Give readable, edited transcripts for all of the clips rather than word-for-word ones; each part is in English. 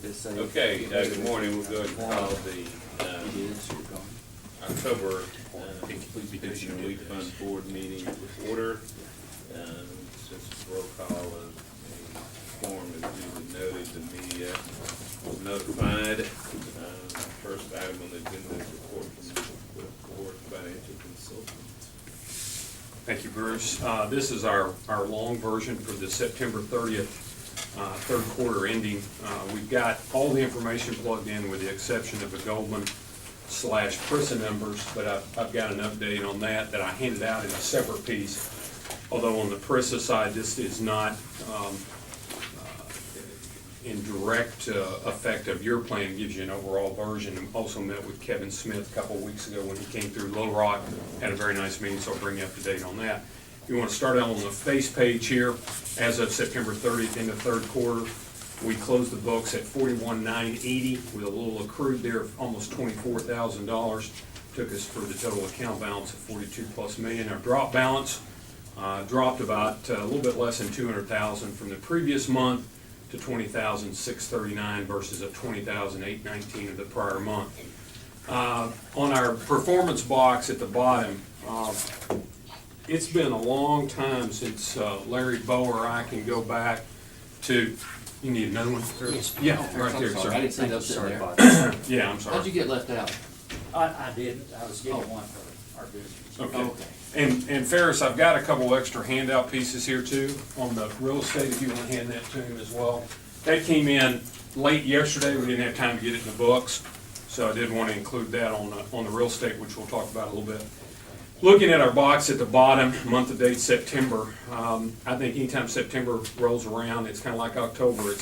would this say? Okay, good morning. We'll go ahead and call the October Pension Week Fund Board meeting to order. Since it's roll call, a form is duly noted, the media was notified. First item on the agenda is report from the board financial consultant. Thank you, Bruce. This is our long version for the September 30th third quarter ending. We've got all the information plugged in with the exception of the Goldman/Prissa numbers, but I've got an update on that I handed out in a separate piece. Although on the Prissa side, this is not in direct effect of your plan, gives you an overall version. And also met with Kevin Smith a couple of weeks ago when he came through Little Rock, had a very nice meeting, so I'll bring you up to date on that. If you want to start out on the face page here, as of September 30th in the third quarter, we closed the books at $41,980 with a little accrued there of almost $24,000. Took us for the total account balance of $42+ million. Our drop balance dropped about a little bit less than $200,000 from the previous month to $20,639 versus a $20,819 of the prior month. On our performance box at the bottom, it's been a long time since Larry Bowe or I can go back to. You need another one? Yes. Yeah, Oh, right I'm there, sorry. sir. I didn't see those sitting Sorry there. about that. Yeah, I'm sorry. How'd you get left out? I didn't. I was getting one for our business. Okay. Okay. And Ferris, I've got a couple extra handout pieces here too on the real estate, if you want to hand that to him as well. That came in late yesterday. We didn't have time to get it in the books, so I did want to include that on the real estate, which we'll talk about a little bit. Looking at our box at the bottom, month to date September, I think anytime September rolls around, it's kind of like October.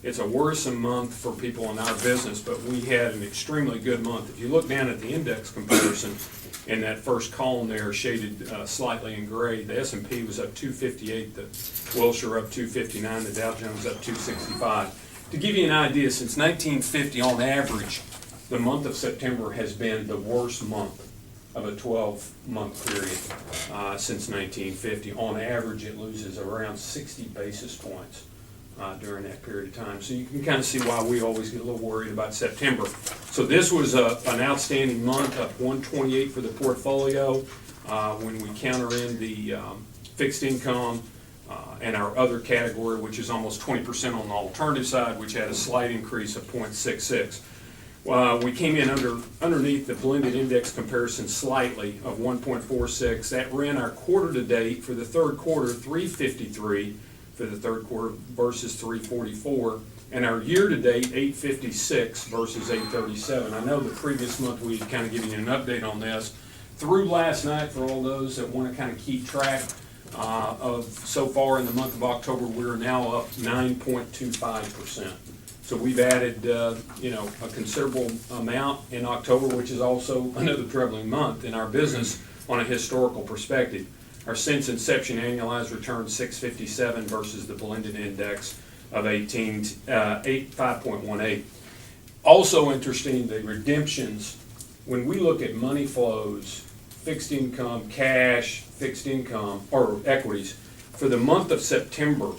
It's a worrisome month for people in our business, but we had an extremely good month. If you look down at the index comparison in that first column there, shaded slightly in gray, the S&P was up 258, the Wilshire up 259, the Dow Jones up 265. To give you an idea, since 1950 on average, the month of September has been the worst month of a 12-month period since 1950. On average, it loses around 60 basis points during that period of time. So you can kind of see why we always get a little worried about September. So this was an outstanding month, up 128 for the portfolio. When we counter in the fixed income and our other category, which is almost 20% on the alternative side, which had a slight increase of 0.66. We came in underneath the blended index comparison slightly of 1.46. That ran our quarter to date for the third quarter 353 for the third quarter versus 344, and our year to date 856 versus 837. I know the previous month we had kind of given you an update on this. Through last night, for all those that want to kind of keep track of so far in the month of October, we're now up 9.25%. So we've added, a considerable amount in October, which is also another troubling month in our business on a historical perspective. Our since inception annualized return 657 versus the blended index of 5.18. Also interesting, the redemptions. When we look at money flows, fixed income, cash, fixed income, or equities, for the month of September,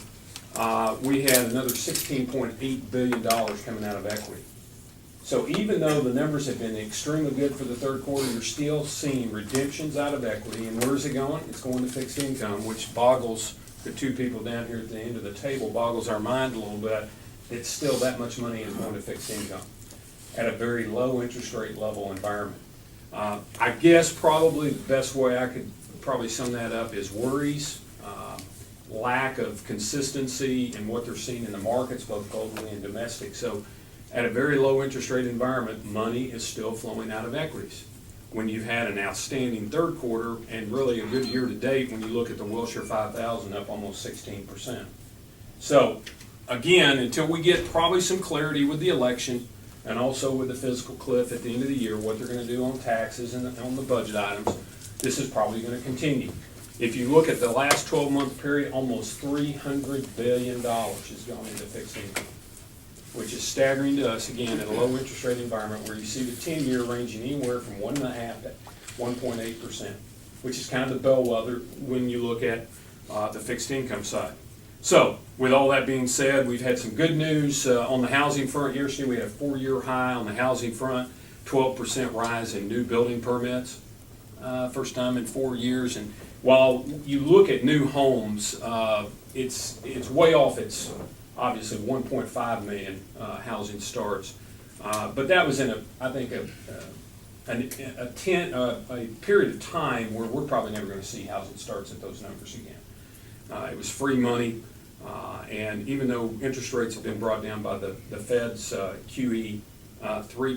we had another $16.8 billion coming out of equity. So even though the numbers have been extremely good for the third quarter, you're still seeing redemptions out of equity. And where's it going? It's going to fixed income, which boggles the two people down here at the end of the table, boggles our mind a little bit. It's still that much money is going to fixed income at a very low interest rate level environment. I guess probably the best way I could probably sum that up is worries, lack of consistency in what they're seeing in the markets, both globally and domestic. So at a very low interest rate environment, money is still flowing out of equities. When you've had an outstanding third quarter and really a good year to date, when you look at the Wilshire 5000 up almost 16%. So again, until we get probably some clarity with the election and also with the fiscal cliff at the end of the year, what they're going to do on taxes and on the budget items, this is probably going to continue. If you look at the last 12-month period, almost $300 billion has gone into fixed income, which is staggering to us, again, in a low interest rate environment where you see the 10-year ranging anywhere from 1.5% to 1.8%, which is kind of the bellwether when you look at the fixed income side. So, with all that being said, we've had some good news on the housing front. Yesterday, we had a 4-year high on the housing front, 12% rise in new building permits, first time in 4 years. And while you look at new homes, it's way off its, obviously, 1.5 million housing starts. But that was in a period of time where we're probably never going to see housing starts at those numbers again. It was free money. And even though interest rates have been brought down by the Fed's QE3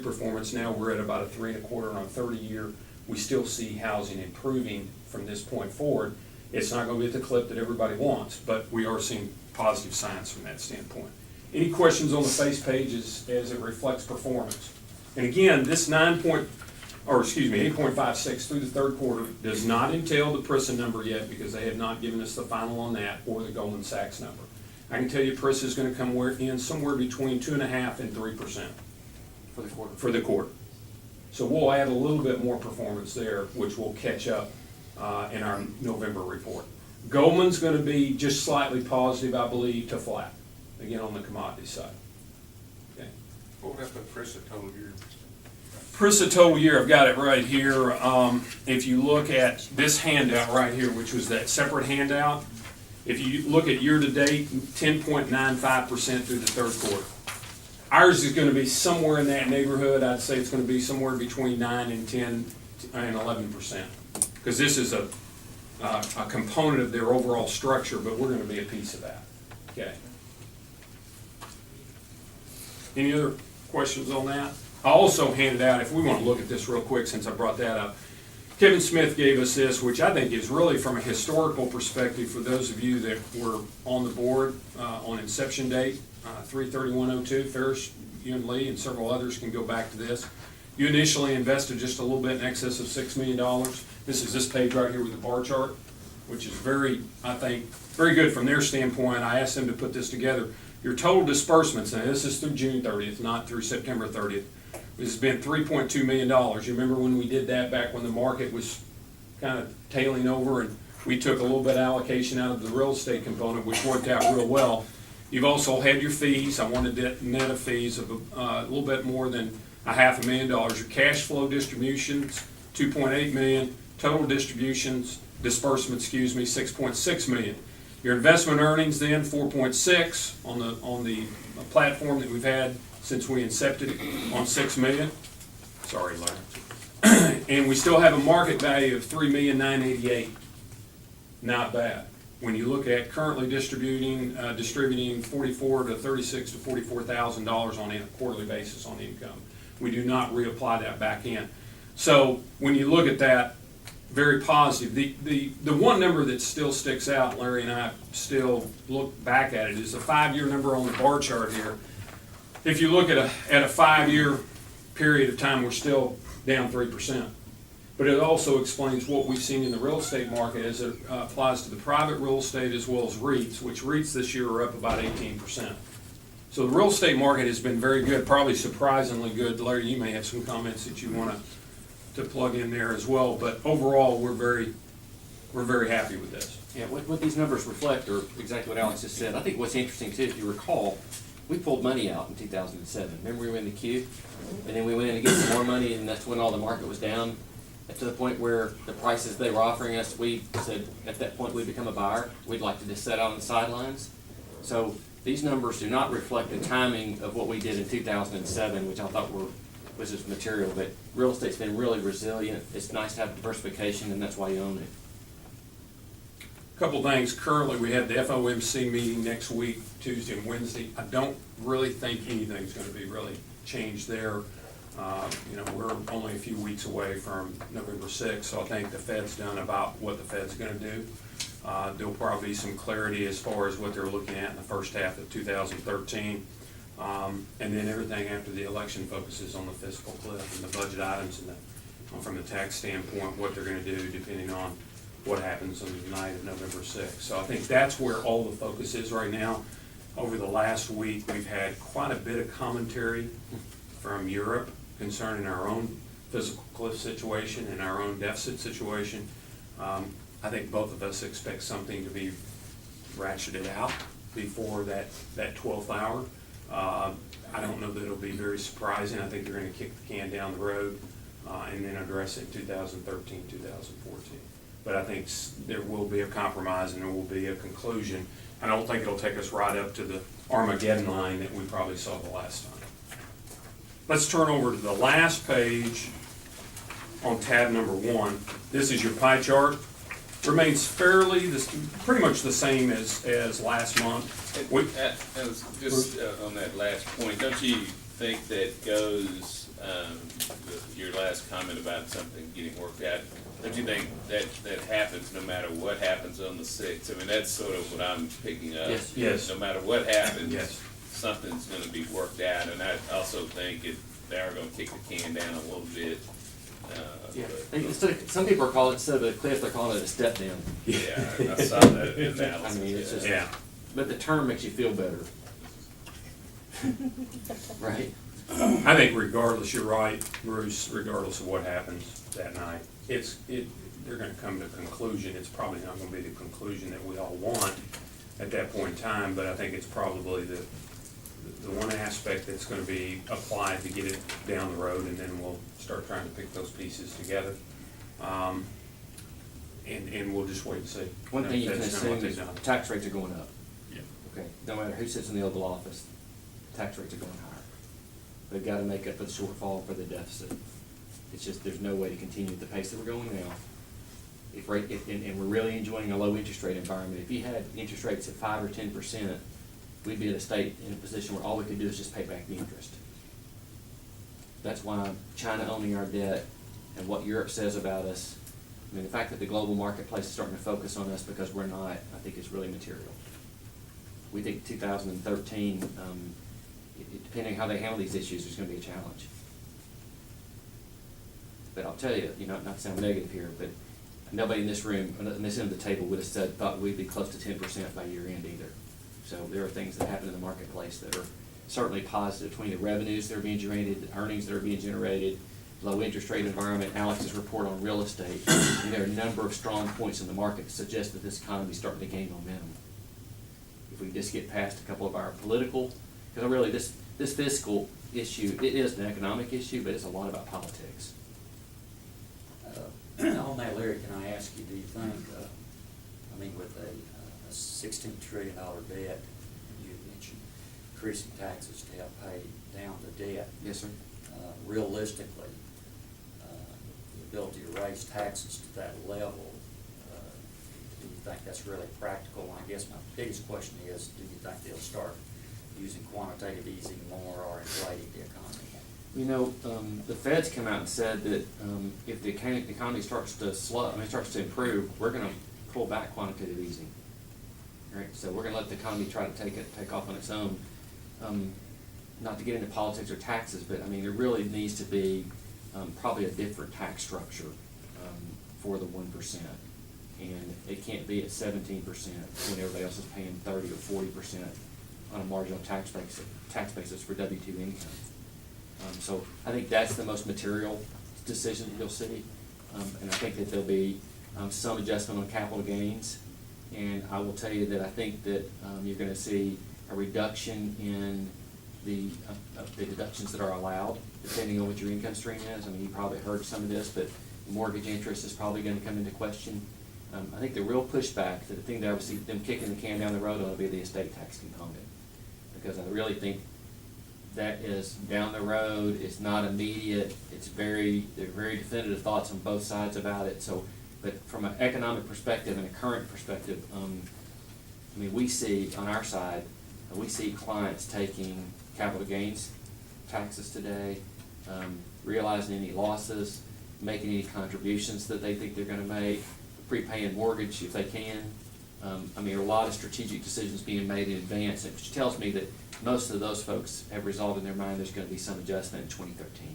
performance, now we're at about a 3.25 on a 30-year. We still see housing improving from this point forward. It's not going to be at the clip that everybody wants, but we are seeing positive signs from that standpoint. Any questions on the face page as it reflects performance? And again, this 8.56 through the third quarter does not entail the PRISA number yet, because they have not given us the final on that, or the Goldman Sachs number. I can tell you PRISA is going to come in somewhere between 2.5% and 3% For the quarter. for the quarter. So we'll add a little bit more performance there, which will catch up in our November report. Goldman's going to be just slightly positive, I believe, to flat, again on the commodity side. Okay. What would that put PRISA total year? PRISA total year, I've got it right here. If you look at this handout right here, which was that separate handout, if you look at year-to-date, 10.95% through the third quarter. Ours is going to be somewhere in that neighborhood. I'd say it's going to be somewhere between 9 and 10 and 11%, because this is a component of their overall structure, but we're going to be a piece of that. Okay. Any other questions on that? I also handed out, if we want to look at this real quick since I brought that up, Kevin Smith gave us this, which I think is really from a historical perspective for those of you that were on the board on inception date, 3/31/02. Ferris, you and Lee and several others can go back to this. You initially invested just a little bit in excess of $6 million. This is this page right here with the bar chart, which is very, I think, very good from their standpoint. I asked them to put this together. Your total disbursements, and this is through June 30th, not through September 30th, has been $3.2 million. You remember when we did that back when the market was kind of tailing over, and we took a little bit of allocation out of the real estate component, which worked out real well. You've also had your fees. I wanted that net of fees of a little bit more than $500,000. Your cash flow distributions, $2.8 million. Total disbursements, $6.6 million. Your investment earnings then, 4.6 on the platform that we've had since we incepted it on $6 million. Sorry, Larry. And we still have a market value of $3,988,000. Not bad. When you look at currently distributing $44,000 to $36,000 to $44,000 on a quarterly basis on income. We do not reapply that back in. So when you look at that, very positive. The one number that still sticks out, Larry and I still look back at it, is the 5-year number on the bar chart here. If you look at a 5-year period of time, we're still down 3%. But it also explains what we've seen in the real estate market as it applies to the private real estate as well as REITs, which REITs this year are up about 18%. So the real estate market has been very good, probably surprisingly good. Larry, you may have some comments that you want to plug in there as well, but overall, we're very happy with this. Yeah, what these numbers reflect are exactly what Alex just said. I think what's interesting too, if you recall, we pulled money out in 2007. Remember we were in the queue? And then we went in to get some more money, and that's when all the market was down. To the point where the prices they were offering us, we said at that point we'd become a buyer. We'd like to just sit out on the sidelines. So these numbers do not reflect the timing of what we did in 2007, which I thought was just material. But real estate's been really resilient. It's nice to have diversification, and that's why you own it. Couple things. Currently, we have the FOMC meeting next week, Tuesday and Wednesday. I don't really think anything's going to be really changed there. We're only a few weeks away from November 6th, so I think the Fed's done about what the Fed's going to do. There'll probably be some clarity as far as what they're looking at in the first half of 2013. And then everything after the election focuses on the fiscal cliff and the budget items and from the tax standpoint, what they're going to do depending on what happens on the night of November 6th. So I think that's where all the focus is right now. Over the last week, we've had quite a bit of commentary from Europe concerning our own fiscal cliff situation and our own deficit situation. I think both of us expect something to be ratcheted out before that 12th hour. I don't know that it'll be very surprising. I think they're gonna kick the can down the road, and then address it in 2013, 2014. But I think there will be a compromise and there will be a conclusion. I don't think it'll take us right up to the Armageddon line that we probably saw the last time. Let's turn over to the last page on tab number 1. This is your pie chart. Remains fairly, pretty much the same as last month. I was just on that last point, don't you think that goes, your last comment about something getting worked out, don't you think that happens no matter what happens on the 6th? I mean, that's sort of what I'm picking up. Yes. No matter what happens, Yes. something's gonna be worked out, and I also think they are gonna kick the can down a little bit. Yeah, some people are calling it, instead of a cliff, they're calling it a step down. Yeah, I saw that analysis. I mean, it's just, Yeah. but the term makes you feel better. Right? I think regardless, you're right, Bruce, regardless of what happens that night, they're gonna come to a conclusion. It's probably not gonna be the conclusion that we all want at that point in time, but I think it's probably the one aspect that's gonna be applied to get it down the road, and then we'll start trying to pick those pieces together. And we'll just wait and see. One thing you can That's kinda what assume is they've done. tax rates are going up. Yeah. Okay, no matter who sits in the Oval Office, tax rates are going higher. They've got to make up for the shortfall for the deficit. It's just, there's no way to continue at the pace that we're going now. And we're really enjoying a low interest rate environment. If you had interest rates at 5 or 10%, we'd be in a position where all we could do is just pay back the interest. That's why China owning our debt and what Europe says about us, I mean, the fact that the global marketplace is starting to focus on us because we're not, I think is really material. We think 2013, depending on how they handle these issues, there's going to be a challenge. But I'll tell you, not to sound negative here, but nobody in this room, on this end of the table, would have thought we'd be close to 10% by year end either. So there are things that happen in the marketplace that are certainly positive between the revenues that are being generated, the earnings that are being generated, low interest rate environment, Alex's report on real estate. And there are a number of strong points in the market that suggest that this economy is starting to gain momentum. If we just get past a couple of our political, because really this fiscal issue, it is an economic issue, but it's a lot about politics. On that, Larry, can I ask you, do you think, with a $16 trillion debt, you mentioned increasing taxes to help pay down the debt. Yes, sir. Realistically, the ability to raise taxes to that level, do you think that's really practical? And I guess my biggest question is, do you think they'll start using quantitative easing more or inflating the economy? The Fed's come out and said that if the economy starts to starts to improve, we're going to pull back quantitative easing. Right? So we're going to let the economy try to take off on its own. Not to get into politics or taxes, but there really needs to be probably a different tax structure for the 1%. And it can't be at 17% when everybody else is paying 30 or 40% on a marginal tax basis for W-2 income. So I think that's the most material decision you'll see. And I think that there'll be some adjustment on capital gains. And I will tell you that I think that you're going to see a reduction in the deductions that are allowed, depending on what your income stream is. You probably heard some of this, but mortgage interest is probably going to come into question. I think the real pushback, the thing that I would see them kicking the can down the road on will be the estate tax component. Because I really think that is down the road, it's not immediate, there are very definitive thoughts on both sides about it. So, but from an economic perspective and a current perspective, we see on our side, we see clients taking capital gains taxes today, realizing any losses, making any contributions that they think they're going to make, prepaying mortgage if they can. A lot of strategic decisions being made in advance, which tells me that most of those folks have resolved in their mind there's going to be some adjustment in 2013.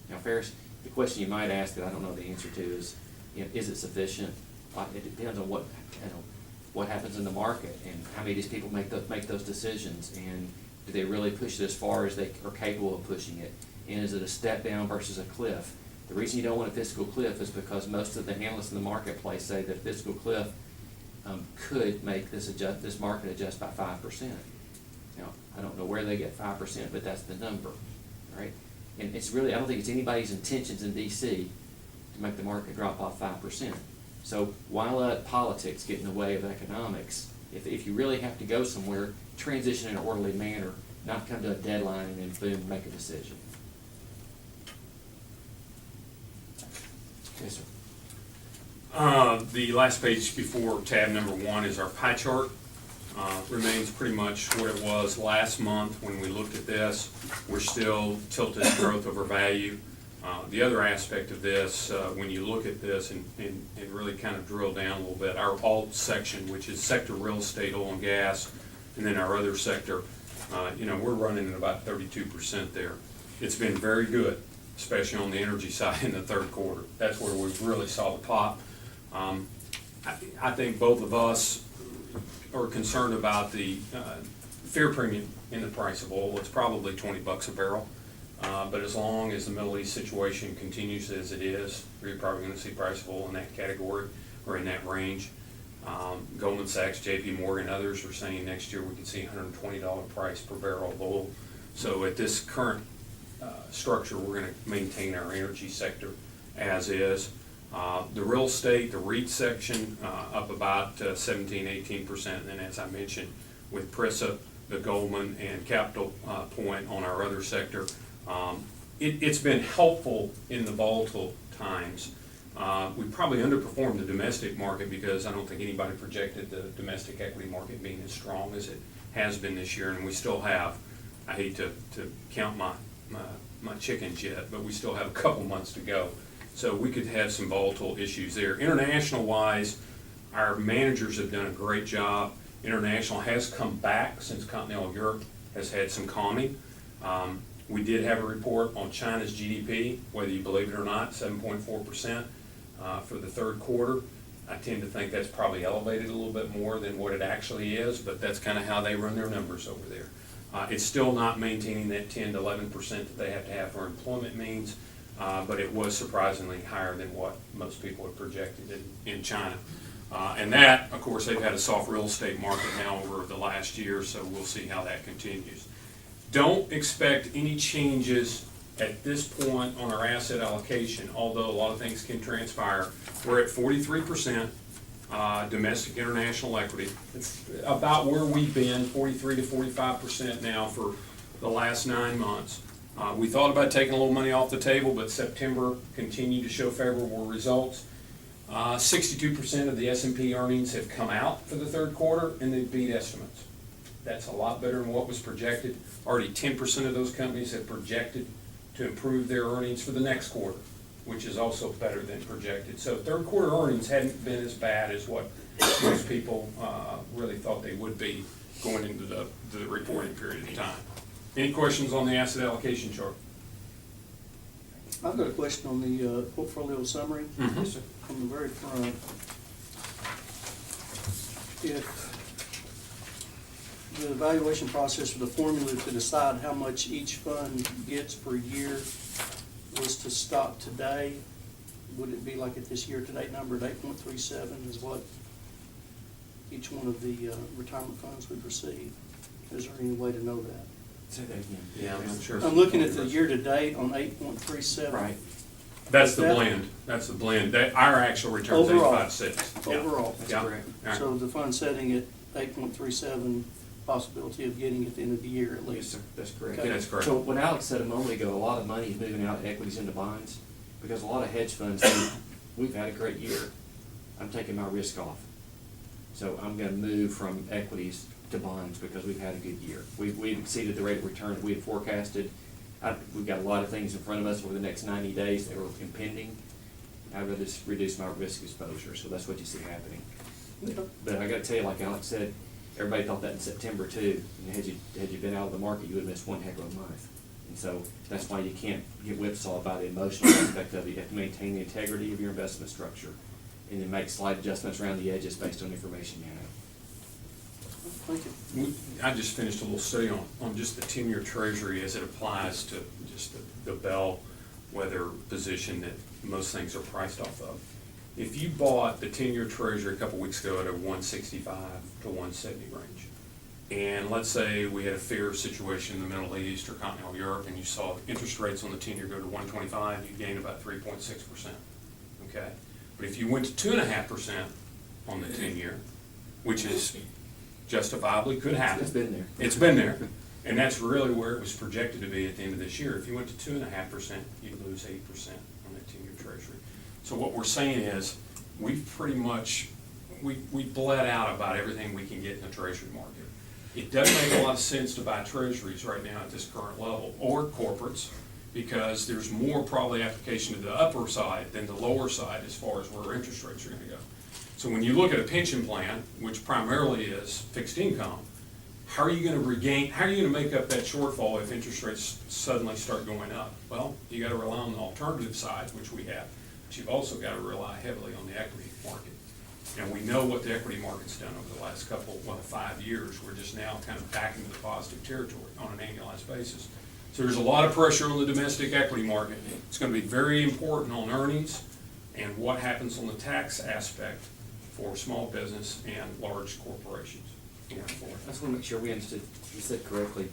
Now, Ferris, the question you might ask that I don't know the answer to is it sufficient? It depends on what happens in the market and how many of these people make those decisions, and do they really push it as far as they are capable of pushing it? And is it a step down versus a cliff? The reason you don't want a fiscal cliff is because most of the analysts in the marketplace say that fiscal cliff could make this market adjust by 5%. Now, I don't know where they get 5%, but that's the number, right? And it's really, I don't think it's anybody's intentions in DC to make the market drop off 5%. So why let politics get in the way of economics? If you really have to go somewhere, transition in an orderly manner, not come to a deadline and then boom, make a decision. Yes, sir. The last page before tab number 1 is our pie chart. Remains pretty much what it was last month when we looked at this. We're still tilted growth over value. The other aspect of this, when you look at this and really kind of drill down a little bit, our alt section, which is sector real estate, oil and gas, and then our other sector, we're running at about 32% there. It's been very good, especially on the energy side in the third quarter. That's where we really saw the pop. I think both of us are concerned about the fair premium in the price of oil. It's probably $20 a barrel. But as long as the Middle East situation continues as it is, we're probably going to see price of oil in that category or in that range. Goldman Sachs, JP Morgan, others are saying next year we could see $120 price per barrel of oil. So at this current structure, we're going to maintain our energy sector as is. The real estate, the REIT section, up about 17–18%. And then as I mentioned, with PRISA, the Goldman, and Capital Point on our other sector, it's been helpful in the volatile times. We probably underperformed the domestic market because I don't think anybody projected the domestic equity market being as strong as it has been this year, and we still have, I hate to count my chickens yet, but we still have a couple months to go. So we could have some volatile issues there. International-wise, our managers have done a great job. International has come back since continental Europe has had some calming. We did have a report on China's GDP, whether you believe it or not, 7.4% for the third quarter. I tend to think that's probably elevated a little bit more than what it actually is, but that's kind of how they run their numbers over there. It's still not maintaining that 10 to 11% that they have to have for employment means, but it was surprisingly higher than what most people had projected in China. And that, of course, they've had a soft real estate market now over the last year, so we'll see how that continues. Don't expect any changes at this point on our asset allocation, although a lot of things can transpire. We're at 43% domestic international equity. It's about where we've been, 43 to 45% now for the last 9 months. We thought about taking a little money off the table, but September continued to show favorable results. 62% of the S&P earnings have come out for the third quarter, and they beat estimates. That's a lot better than what was projected. Already 10% of those companies have projected to improve their earnings for the next quarter, which is also better than projected. So third quarter earnings hadn't been as bad as what most people really thought they would be going into the reporting period of time. Any questions on the asset allocation chart? I've got a question on the portfolio summary. Mm-hmm. Yes, sir. On the very front. If the evaluation process for the formula to decide how much each fund gets per year was to stop today, would it be like at this year-to-date number at 8.37 is what each one of the retirement funds would receive? Is there any way to know that? Say that again. Yeah, I'm not sure. I'm looking at the year-to-date on 8.37. Right. That's the blend. That's the blend. Our actual return is Overall. 8.56. Yeah. Overall. That's Yeah. correct. All right. So the fund setting at 8.37, possibility of getting at the end of the year at Yes, least. sir, that's correct. Okay. That's correct. So when Alex said a moment ago, a lot of money is moving out of equities into bonds, because a lot of hedge funds think, we've had a great year, I'm taking my risk off. So I'm gonna move from equities to bonds because we've had a good year. We've exceeded the rate of return that we had forecasted. We've got a lot of things in front of us over the next 90 days that are impending. I'd rather just reduce my risk exposure, so that's what you see happening. Okay. But I gotta tell you, like Alex said, everybody thought that in September too. And had you been out of the market, you would've missed one heck of a month. And so that's why you can't get whipsawed by the emotional aspect of it. You have to maintain the integrity of your investment structure and then make slight adjustments around the edges based on information you have. Thank you. I just finished a little study on just the 10-year treasury as it applies to just the bellwether position that most things are priced off of. If you bought the 10-year treasury a couple weeks ago at a 165 to 170 range, and let's say we had a fear situation in the Middle East or continental Europe, and you saw interest rates on the 10-year go to 125, you gain about 3.6%, okay? But if you went to 2.5% on the 10-year, which is justifiably could happen. It's been there. It's been there, and that's really where it was projected to be at the end of this year. If you went to 2.5%, you'd lose 8% on that 10-year treasury. So what we're saying is, we've pretty much, we bled out about everything we can get in the treasury market. It doesn't make a lot of sense to buy treasuries right now at this current level, or corporates, because there's more probably application to the upper side than the lower side as far as where interest rates are gonna go. So when you look at a pension plan, which primarily is fixed income, how are you gonna make up that shortfall if interest rates suddenly start going up? Well, you gotta rely on the alternative side, which we have, but you've also gotta rely heavily on the equity market. And we know what the equity market's done over the last 5 years. We're just now kind of back into the positive territory on an annualized basis. So there's a lot of pressure on the domestic equity market. It's gonna be very important on earnings and what happens on the tax aspect for small business and large corporations going forward. I just want to make sure we understood, you said correctly,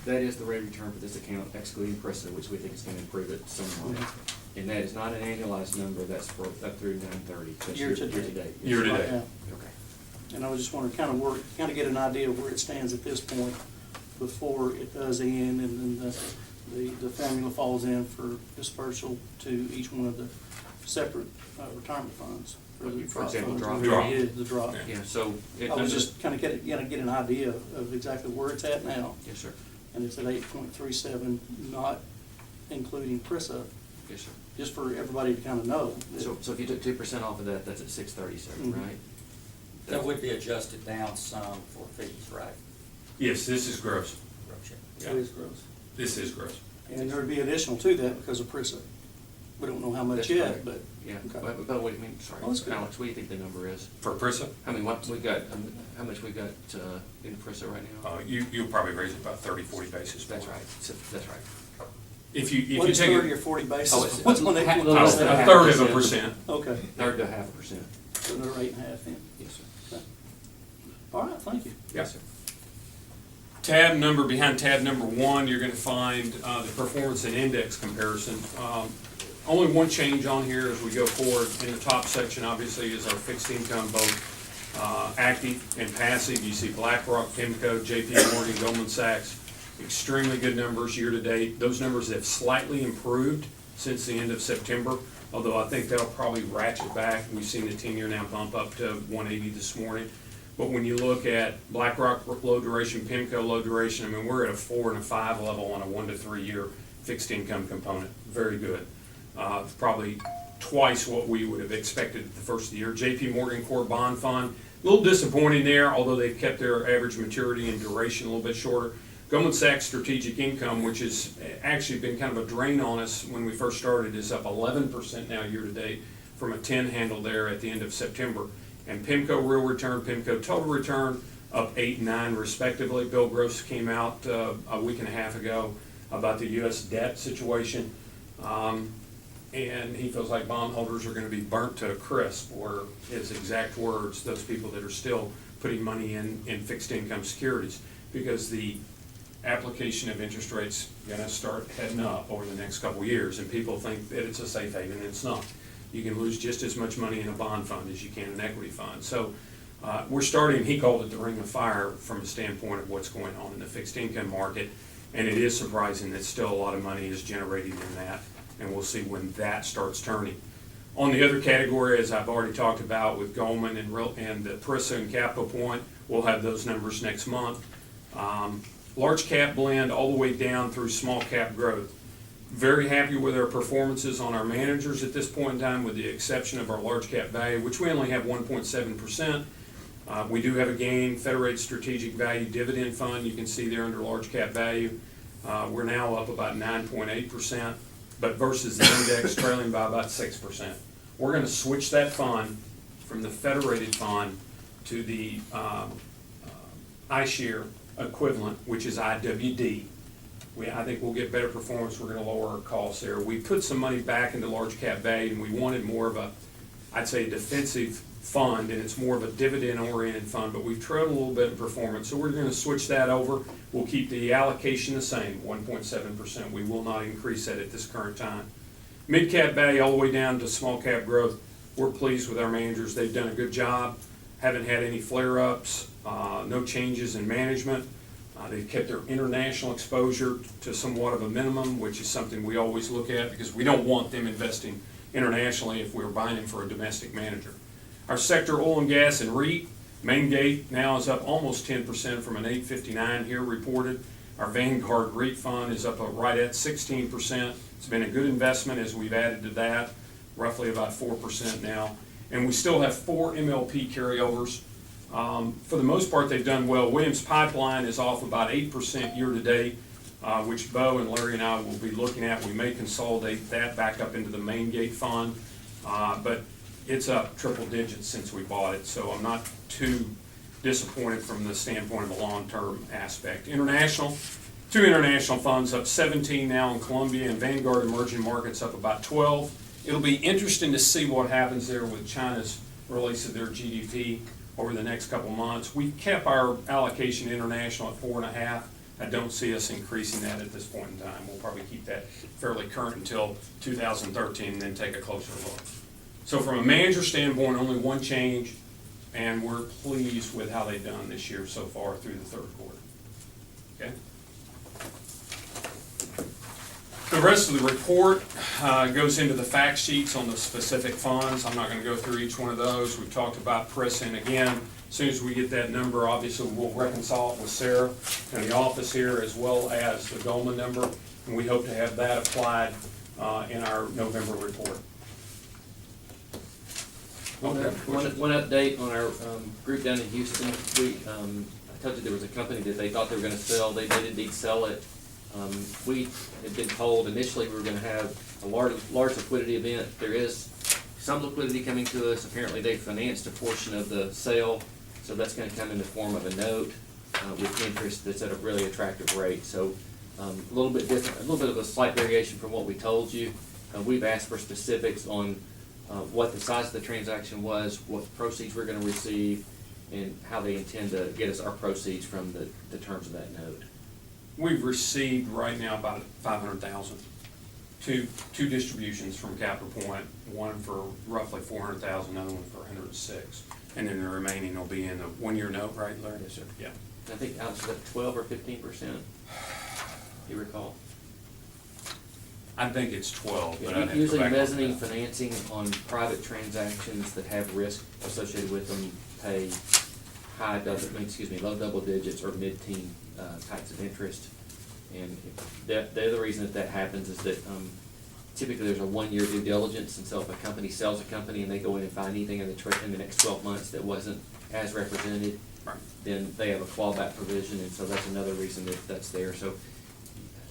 that is the rate of return for this account excluding PRISA, which we think is going to improve it somewhat. And that is not an annualized number, that's for up through 9/30. That's Year to date. Year to Right date. now. Okay. And I was just want to kind of get an idea of where it stands at this point before it does end, and then the formula falls in for dispersal to each one of the separate retirement funds. For drop example, funds, drop. whatever it is, the drop. Yeah. Yeah, so. I was just kind of get an idea of exactly where it's at now, Yes, sir. and it's at 8.37, not including PRISA, Yes, sir. just for everybody to kind of know. So if you took 2% off of that, that's at 637, Mhm. right? That would be adjusted down some for fees, right? Yes, this is gross. It is gross. This is gross. And there'd be additional to that because of PRISA. We don't know how much That's yet, correct. but. Yeah, Okay. but what do you mean, sorry, Oh, that's good. Alex, what do you think the number is? For PRISA, I mean, what we got, how much we got in PRISA right now? you'll probably raise it about 30, 40 basis points. That's right, that's right. If you What is take 30 or it, 40 basis? Oh, it's- What's on a that? little less than a half third of a percent. percent. Okay, Third to 0.5%. so another 8.5 then. Yes, sir. Okay. All right, thank you. Yes, sir. Behind tab number 1, you're gonna find the performance and index comparison. Only one change on here as we go forward. In the top section, obviously, is our fixed income, both active and passive. You see BlackRock, PIMCO, JP Morgan, Goldman Sachs, extremely good numbers year to date. Those numbers have slightly improved since the end of September, although I think that'll probably ratchet back. We've seen the 10-year now bump up to 180 this morning. But when you look at BlackRock low duration, PIMCO low duration, I mean, we're at a 4 and a 5 level on a 1 to 3 year fixed income component. Very good. Probably twice what we would have expected at the first of the year. JP Morgan Core Bond Fund, a little disappointing there, although they've kept their average maturity and duration a little bit shorter. Goldman Sachs Strategic Income, which has actually been kind of a drain on us when we first started, is up 11% now year to date from a 10 handle there at the end of September. And PIMCO Real Return, PIMCO Total Return, up 8 and 9 respectively. Bill Gross came out a week and a half ago about the U.S. debt situation. And he feels like bondholders are going to be burnt to a crisp, or his exact words, those people that are still putting money in fixed income securities, because the application of interest rates going to start heading up over the next couple of years, and people think that it's a safe haven, and it's not. You can lose just as much money in a bond fund as you can in an equity fund. So we're starting, he called it the ring of fire from a standpoint of what's going on in the fixed income market, and it is surprising that still a lot of money is generated in that, and we'll see when that starts turning. On the other category, as I've already talked about with Goldman and the PRISA and Capital Point, we'll have those numbers next month. Large cap blend all the way down through small cap growth. Very happy with our performances on our managers at this point in time, with the exception of our large cap value, which we only have 1.7%. We do have a gain, Federated Strategic Value Dividend Fund, you can see there under large cap value. We're now up about 9.8%, but versus the index trailing by about 6%. We're going to switch that fund from the Federated Fund to the iShare equivalent, which is IWD. I think we'll get better performance. We're going to lower our costs there. We put some money back into large cap value, and we wanted more of a, I'd say, a defensive fund, and it's more of a dividend-oriented fund, but we've trailed a little bit in performance, so we're gonna switch that over. We'll keep the allocation the same, 1.7%. We will not increase that at this current time. Mid-cap value all the way down to small-cap growth. We're pleased with our managers. They've done a good job. Haven't had any flare-ups, no changes in management. They've kept their international exposure to somewhat of a minimum, which is something we always look at because we don't want them investing internationally if we're buying them for a domestic manager. Our sector, oil and gas and REIT, main gate now is up almost 10% from an 859 here reported. Our Vanguard REIT fund is up right at 16%. It's been a good investment as we've added to that, roughly about 4% now. And we still have 4 MLP carryovers. For the most part, they've done well. Williams Pipeline is off about 8% year to date, which Bo and Larry and I will be looking at. We may consolidate that back up into the main gate fund, but it's up triple digits since we bought it, so I'm not too disappointed from the standpoint of the long-term aspect. International, 2 international funds up 17 now in Colombia, and Vanguard Emerging Markets up about 12. It'll be interesting to see what happens there with China's release of their GDP over the next couple months. We kept our allocation international at 4.5. I don't see us increasing that at this point in time. We'll probably keep that fairly current until 2013 and then take a closer look. So from a manager standpoint, only one change, and we're pleased with how they've done this year so far through the third quarter. Okay? The rest of the report goes into the fact sheets on the specific funds. I'm not going to go through each one of those. We've talked about pressing again. As soon as we get that number, obviously we'll reconcile it with Sarah in the office here, as well as the Goldman number, and we hope to have that applied in our November report. One update on our group down in Houston. I told you there was a company that they thought they were going to sell. They did indeed sell it. We had been told initially we were going to have a large liquidity event. There is some liquidity coming to us. Apparently they financed a portion of the sale, so that's going to come in the form of a note with interest that's at a really attractive rate. So a little bit different, a little bit of a slight variation from what we told you. We've asked for specifics on what the size of the transaction was, what proceeds we're going to receive, and how they intend to get us our proceeds from the terms of that note. We've received right now about $500,000. Two distributions from Capital Point, one for roughly $400,000, another one for $106,000, and then the remaining will be in the one-year note, right, Larry? Yes, sir. Yeah. I think out to 12 or 15%. You recall? I think it's 12, but I'd have to Usually go back on mezzanine that. financing on private transactions that have risk associated with them pay low double digits or mid-teen types of interest. And the other reason that happens is that typically there's a 1-year due diligence, and so if a company sells a company and they go in and find anything in the next 12 months that wasn't as represented, Right. then they have a clawback provision, and so that's another reason that that's there. So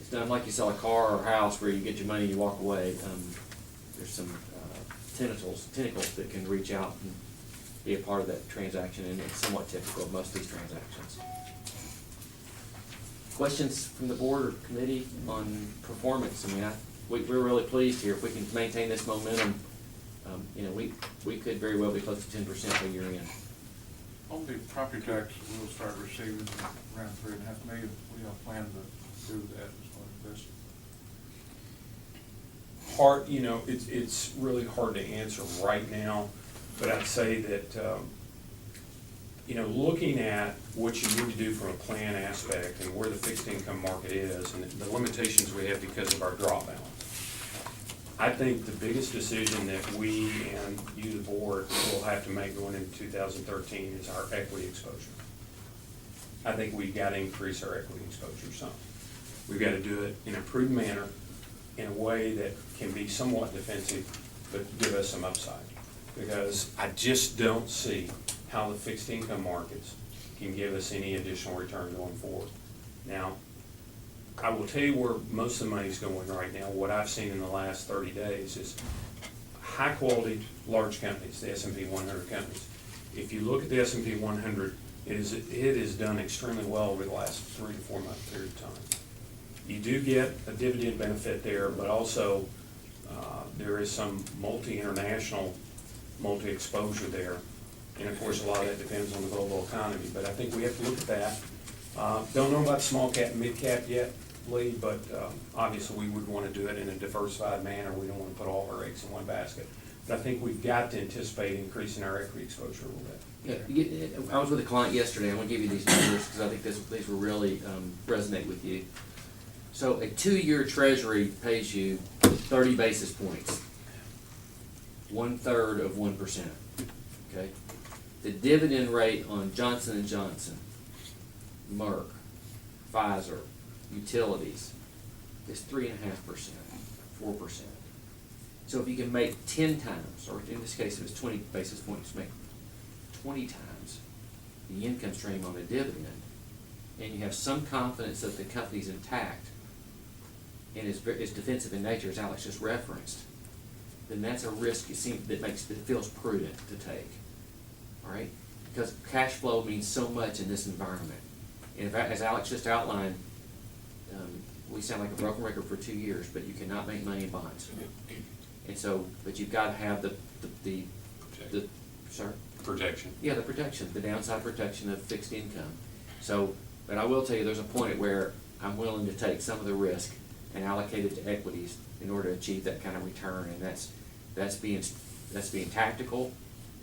it's not like you sell a car or a house where you get your money and you walk away. There's some tentacles that can reach out and be a part of that transaction, and it's somewhat typical of most of these transactions. Questions from the board or committee on performance? I mean, we're really pleased here. If we can maintain this momentum, we could very well be close to 10% by year end. On the property tax, we'll start receiving around $3.5 million. What do y'all plan to do with that as far as this? Hard, it's really hard to answer right now, but I'd say that, looking at what you need to do from a plan aspect and where the fixed income market is and the limitations we have because of our draw balance, I think the biggest decision that we and you, the board, will have to make going into 2013 is our equity exposure. I think we've got to increase our equity exposure some. We've got to do it in a prudent manner, in a way that can be somewhat defensive, but give us some upside. Because I just don't see how the fixed income markets can give us any additional return going forward. Now, I will tell you where most of the money's going right now. What I've seen in the last 30 days is high-quality, large companies, the S&P 100 companies. If you look at the S&P 100, it has done extremely well over the last 3 to 4 month period of time. You do get a dividend benefit there, but also there is some multi-international multi-exposure there. And of course, a lot of that depends on the global economy, but I think we have to look at that. Don't know about small cap and mid cap yet, Lee, but obviously we would want to do it in a diversified manner. We don't want to put all our eggs in one basket. But I think we've got to anticipate increasing our equity exposure a little bit. I was with a client yesterday, I'm gonna give you these numbers, because I think these will really resonate with you. So a 2-year treasury pays you 30 basis points, 1/3 of 1%, okay? The dividend rate on Johnson & Johnson, Merck, Pfizer, utilities, is 3.5%, 4%. So if you can make 10 times, or in this case it was 20 basis points, make 20 times the income stream on a dividend, and you have some confidence that the company's intact and is defensive in nature, as Alex just referenced, then that's a risk that feels prudent to take. All right? Because cash flow means so much in this environment. And as Alex just outlined, we sound like a broken record for 2 years, but you cannot make money in bonds. And so, but you've got to have the sir? Protection. Yeah, the protection, the downside protection of fixed income. So, but I will tell you, there's a point at where I'm willing to take some of the risk and allocate it to equities in order to achieve that kind of return, and that's being tactical.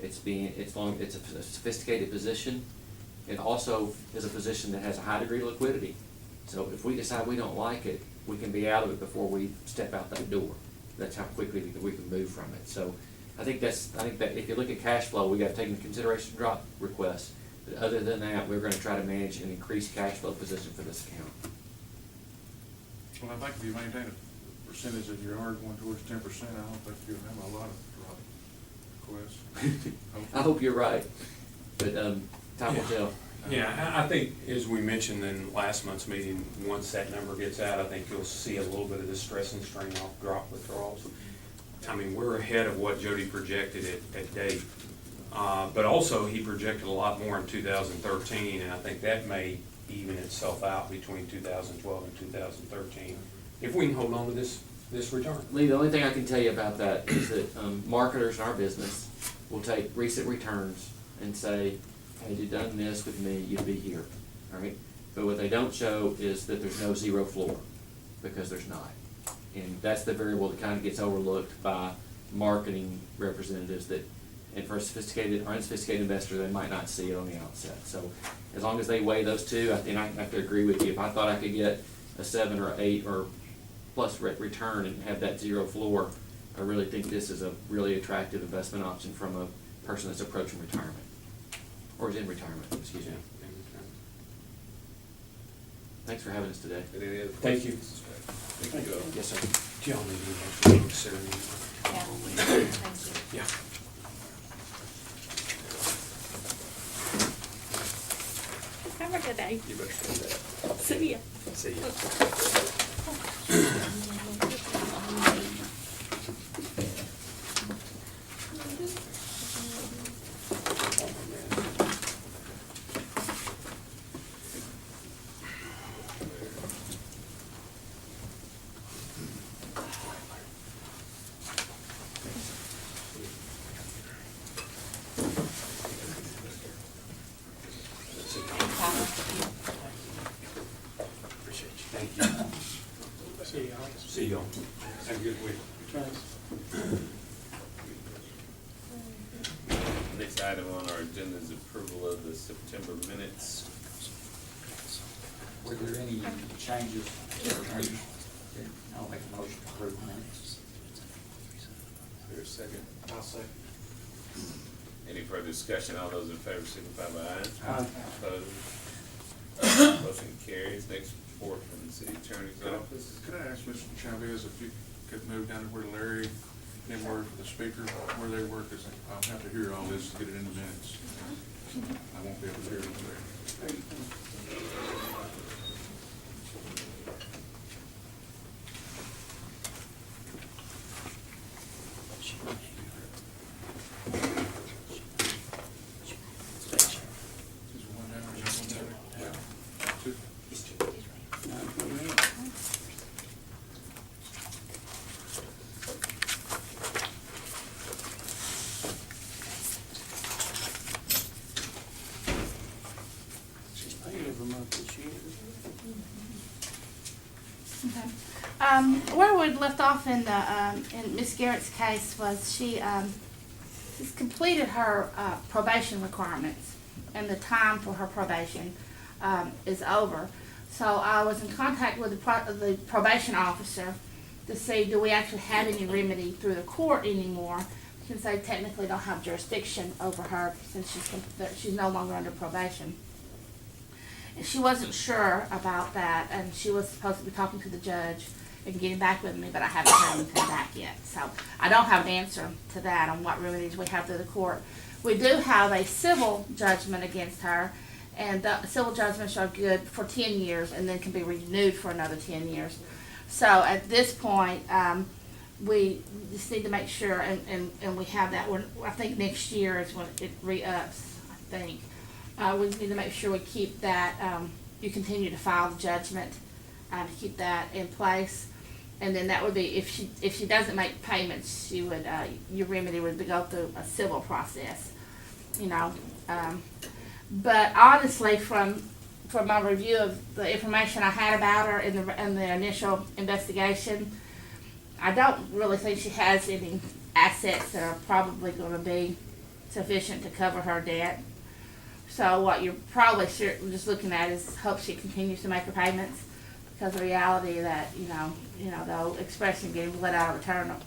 It's a sophisticated position. It also is a position that has a high degree of liquidity. So if we decide we don't like it, we can be out of it before we step out that door. That's how quickly we can move from it. So I think that if you look at cash flow, we got to take into consideration drop requests. But other than that, we're going to try to manage an increased cash flow position for this account. Well, I think if you maintain a percentage of your R going towards 10%, I don't think you'll have a lot of drop requests. I hope you're right, but time will tell. Yeah, I think, as we mentioned in last month's meeting, once that number gets out, I think you'll see a little bit of the stress and strain off drop withdrawals. I mean, we're ahead of what Jody projected at date. But also, he projected a lot more in 2013, and I think that may even itself out between 2012 and 2013, if we can hold on to this return. Lee, the only thing I can tell you about that is that marketers in our business will take recent returns and say, had you done this with me, you'd be here, all right? But what they don't show is that there's no zero floor, because there's not. And that's the variable that kind of gets overlooked by marketing representatives and for a sophisticated or unsophisticated investor, they might not see it on the outset. So as long as they weigh those two, I have to agree with you. If I thought I could get a 7 or 8 or plus return and have that zero floor, I really think this is a really attractive investment option from a person that's approaching retirement. Or is in retirement, excuse me. Thanks for having us today. Any other Thank you. questions? Thank you. Yes, sir. Do y'all need anything for Sarah? Yeah, thank you. Yeah. Have a good day. You better say that. See ya. See ya. Appreciate you. Thank you. See y'all. See y'all. Have a good week. Next item on our agenda is approval of the September minutes. Were there any changes? I'll make a motion to approve minutes. Is there a second? I'll say. Any further discussion? All those in favor signify by aye. Aye. Opposed? Motion carries. Next report from the city attorney's office. Could I ask Mr. Chavez if you could move down to where Larry and where the speaker, where they work, because I'll have to hear all this to get it in the minutes. I won't be able to hear it there. Is one down or is one down? Yeah. Two. Where we'd left off in Miss Garrett's case was she's completed her probation requirements, and the time for her probation is over. So I was in contact with the probation officer to see, do we actually have any remedy through the court anymore, since they technically don't have jurisdiction over her since she's no longer under probation. And she wasn't sure about that, and she was supposed to be talking to the judge and getting back with me, but I haven't heard anything back yet. So I don't have an answer to that on what remedies we have through the court. We do have a civil judgment against her, and the civil judgments are good for 10 years and then can be renewed for another 10 years. So at this point, we just need to make sure, and we have that one. I think next year is when it re-ups, I think. We need to make sure we keep that, you continue to file the judgment, to keep that in place. And then that would be, if she doesn't make payments, she would, your remedy would be go through a civil process, you know. But honestly, from my review of the information I had about her in the initial investigation, I don't really think she has any assets that are probably going to be sufficient to cover her debt. So what you're probably just looking at is hope she continues to make her payments, because the reality that, you know, the old expression, getting blood out of a turnip,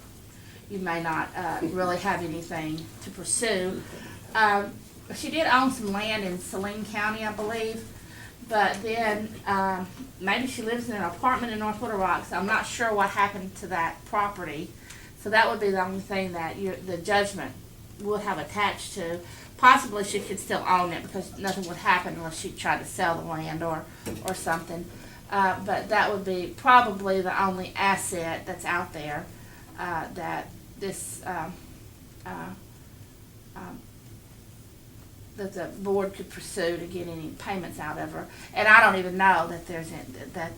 you may not really have anything to pursue. She did own some land in Saline County, I believe, but then maybe she lives in an apartment in North Little Rock, so I'm not sure what happened to that property. So that would be the only thing that the judgment would have attached to. Possibly she could still own it, because nothing would happen unless she tried to sell the land or something. But that would be probably the only asset that's out there that this that the board could pursue to get any payments out of her. And I don't even know that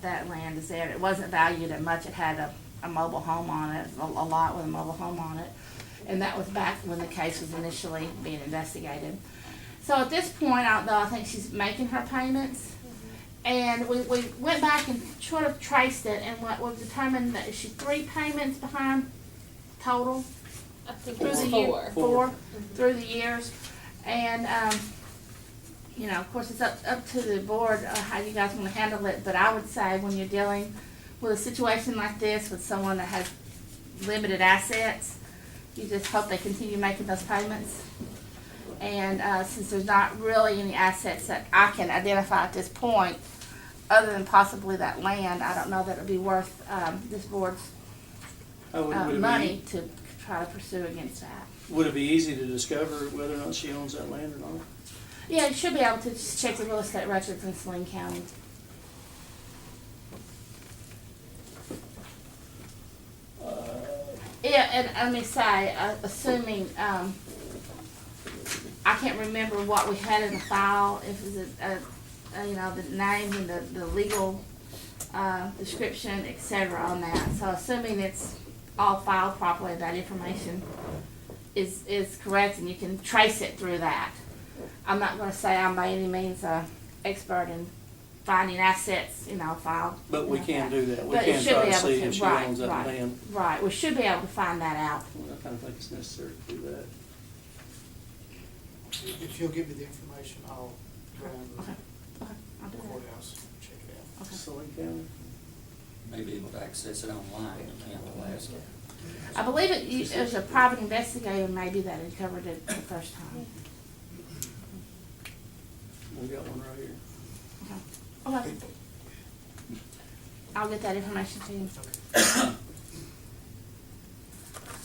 that land is there. It wasn't valued at much. It had a mobile home on it, a lot with a mobile home on it. And that was back when the case was initially being investigated. So at this point, although I think she's making her payments, and we went back and sort of traced it, and what was determined that she 3 payments behind total I think through it's the year, 4. 4 through the years. And you know, of course, it's up to the board how you guys want to handle it. But I would say when you're dealing with a situation like this with someone that has limited assets, you just hope they continue making those payments. And since there's not really any assets that I can identify at this point, other than possibly that land, I don't know that it would be worth this board's money to try to pursue against that. Would it be easy to discover whether or not she owns that land or not? Yeah, you should be able to just check the real estate records in Saline County. Yeah, and let me say, assuming, I can't remember what we had in the file, if it was you know, the name and the legal description, et cetera, on that. So assuming it's all filed properly, that information is correct, and you can trace it through that. I'm not going to say I'm by any means an expert in finding assets, you know, filed. But we can do that. We But it can should try be to able see to, if she right, owns that right, land. right. We should be able to find that out. Well, I kind of think it's necessary to do that. If you'll give me the information, I'll go on Okay, the okay, I'll do that. courthouse and check it out. Okay. Saline County? May be able to access it online in Alaska. I believe it was a private investigator maybe that had covered it the first time. We got one right here. Okay. I'll get that information to you.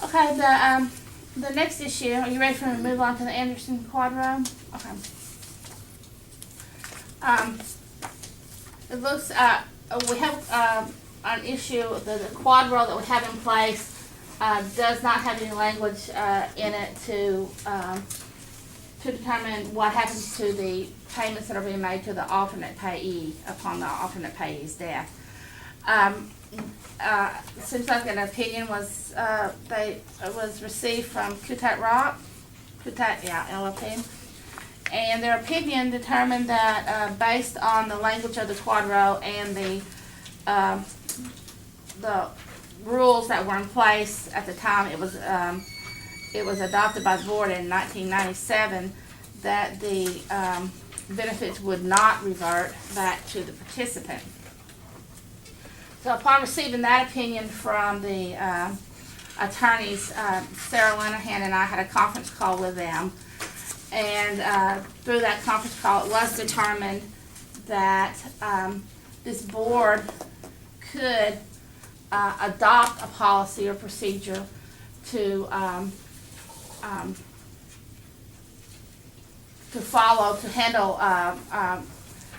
Okay, the next issue, are you ready for me to move on to the Anderson Quadro? Okay. It looks, we have an issue, the Quadro that we have in place does not have any language in it to determine what happens to the payments that are being made to the alternate payee upon the alternate payee's death. Seems like an opinion was received from Kutat LLP, and their opinion determined that based on the language of the Quadro and the the rules that were in place at the time it was adopted by the board in 1997, that the benefits would not revert back to the participant. So upon receiving that opinion from the attorneys, Sarah Linehan and I had a conference call with them, and through that conference call it was determined that this board could adopt a policy or procedure to follow, to handle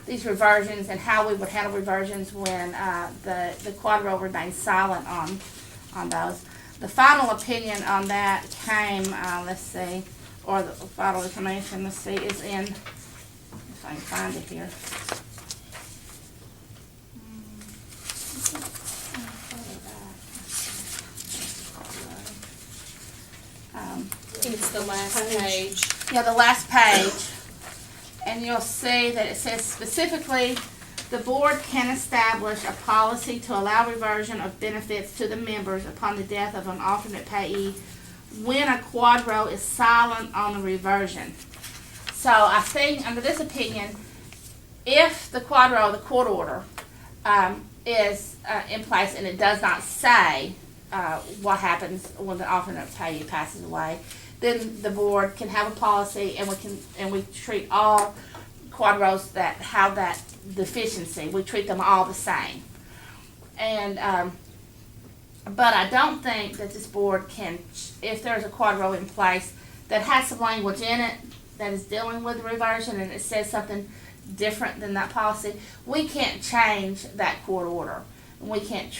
these reversions, and how we would handle reversions when the quadro remained silent on those. The final opinion on that came, let's see, or the final information, let's see, is in, if I can find it here. It's the last page. Yeah, the last page, and you'll see that it says specifically, the board can establish a policy to allow reversion of benefits to the members upon the death of an alternate payee when a quadro is silent on the reversion. So I think under this opinion, if the quadro, the court order, is in place and it does not say what happens when the alternate payee passes away, then the board can have a policy, and we treat all quadros that have that deficiency. We treat them all the same. And but I don't think that this board can, if there's a quadro in place that has some language in it that is dealing with the reversion and it says something different than that policy, we can't change that court order. And we can't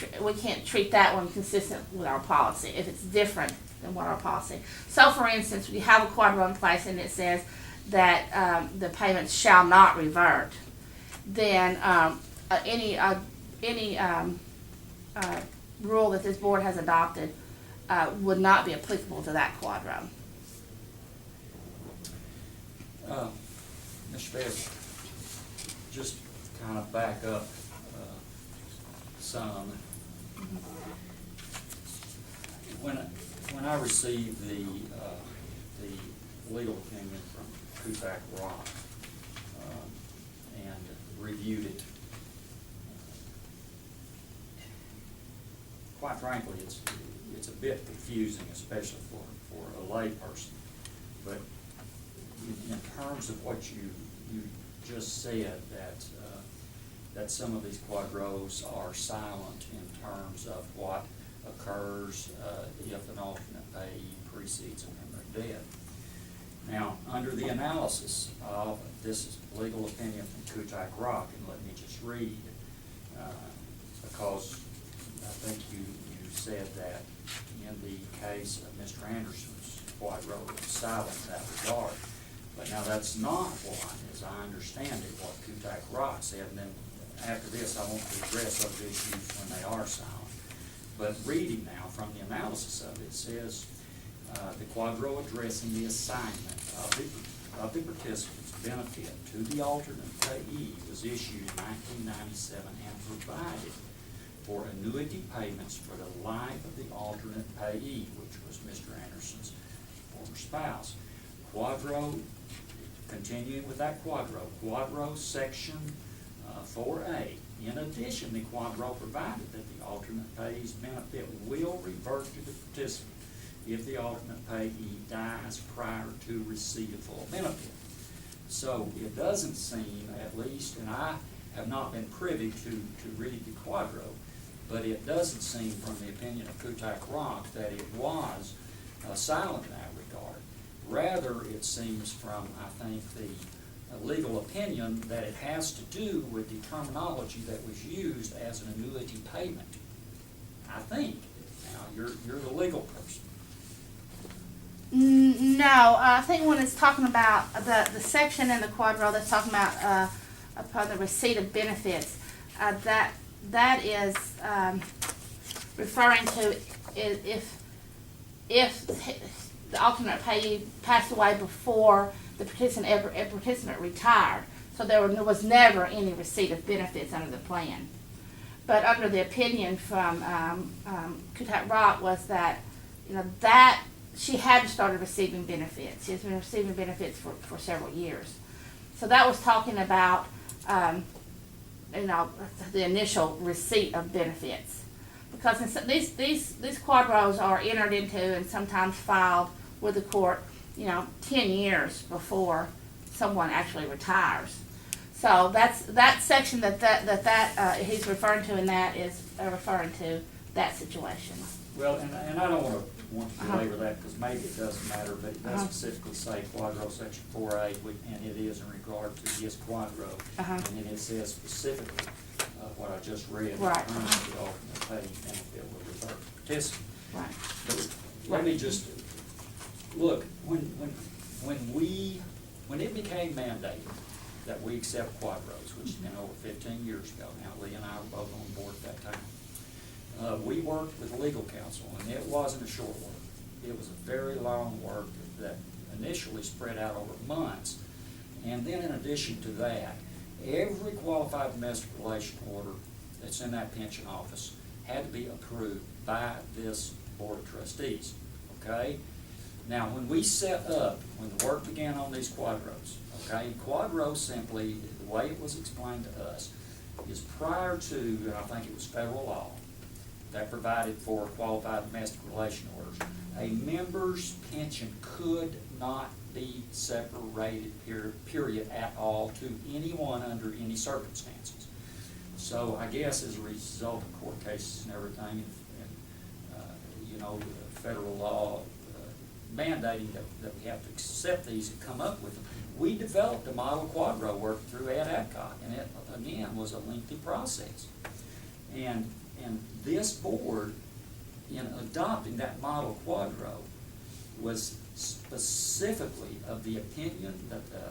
treat that one consistent with our policy if it's different than what our policy. So for instance, we have a quadro in place and it says that the payments shall not revert, then any rule that this board has adopted would not be applicable to that quadro. Mr. Bailey, just kind of back up some. When I received the legal opinion from Kutak Rock and reviewed it, quite frankly, it's a bit confusing, especially for a layperson. But in terms of what you just said, that some of these quadros are silent in terms of what occurs if an alternate payee precedes them from their death. Now, under the analysis of this legal opinion from Kutak Rock, and let me just read, because I think you said that in the case of Mr. Anderson's quadro, it was silent in that regard. But now that's not what, as I understand it, what Kutak Rock said, and then after this I want to address those issues when they are silent. But reading now from the analysis of it, says the quadro addressing the assignment of the participant's benefit to the alternate payee was issued in 1997 and provided for annuity payments for the life of the alternate payee, which was Mr. Anderson's former spouse. Quadro, continuing with that quadro section 4A. In addition, the quadro provided that the alternate payee's benefit will revert to the participant if the alternate payee dies prior to receipt of full benefit. So it doesn't seem, at least, and I have not been privy to read the quadro, but it doesn't seem from the opinion of Kutak Rock that it was silent in that regard. Rather, it seems from, I think, the legal opinion that it has to do with the terminology that was used as an annuity payment. I think. Now, you're the legal person. No, I think when it's talking about the section in the quadro that's talking about upon the receipt of benefits, that is referring to if the alternate payee passed away before the participant retired, so there was never any receipt of benefits under the plan. but under the opinion from Kutat Rock was that, you know, that she hadn't started receiving benefits. She has been receiving benefits for several years. So that was talking about, you know, the initial receipt of benefits. Because these quadros are entered into and sometimes filed with the court, you know, 10 years before someone actually retires. So that section that he's referring to in that is referring to that situation. Well, and I don't want to belabor that, because maybe it doesn't matter, but it does specifically say quadro section 4A, and it is in regard to this quadro. And it says specifically what I just read. Right. The alternate pay benefit will revert to participant. Right. But let me just, look, when it became mandated that we accept quadros, which has been over 15 years ago now, Lee and I were both on board at that time, we worked with legal counsel, and it wasn't a short work. It was a very long work that initially spread out over months. And then in addition to that, every qualified domestic relation order that's in that pension office had to be approved by this board of trustees, okay? Now, when we set up, when the work began on these quadros, okay, quadro simply, the way it was explained to us, is prior to, and I think it was federal law, that provided for qualified domestic relation orders, a member's pension could not be separated, period, at all, to anyone under any circumstances. So I guess as a result of court cases and everything, and you know, federal law mandating that we have to accept these and come up with them, we developed a model quadro working through Ed Adcock, and it, again, was a lengthy process. And this board, in adopting that model quadro, was specifically of the opinion that the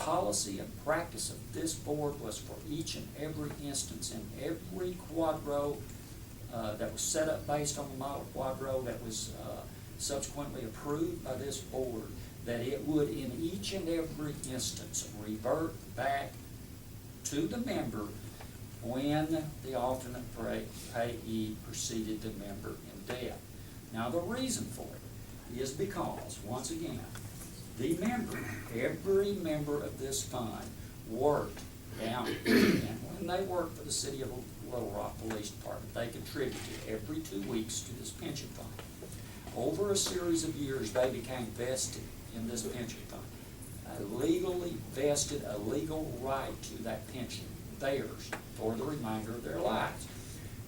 policy and practice of this board was for each and every instance in every quadro that was set up based on the model quadro that was subsequently approved by this board, that it would in each and every instance revert back to the member when the alternate payee preceded the member in death. Now, the reason for it is because, once again, the member, every member of this fund worked down, and when they worked for the City of Little Rock Police Department, they contributed every 2 weeks to this pension fund. Over a series of years, they became vested in this pension fund, legally vested a legal right to that pension, theirs, for the remainder of their lives.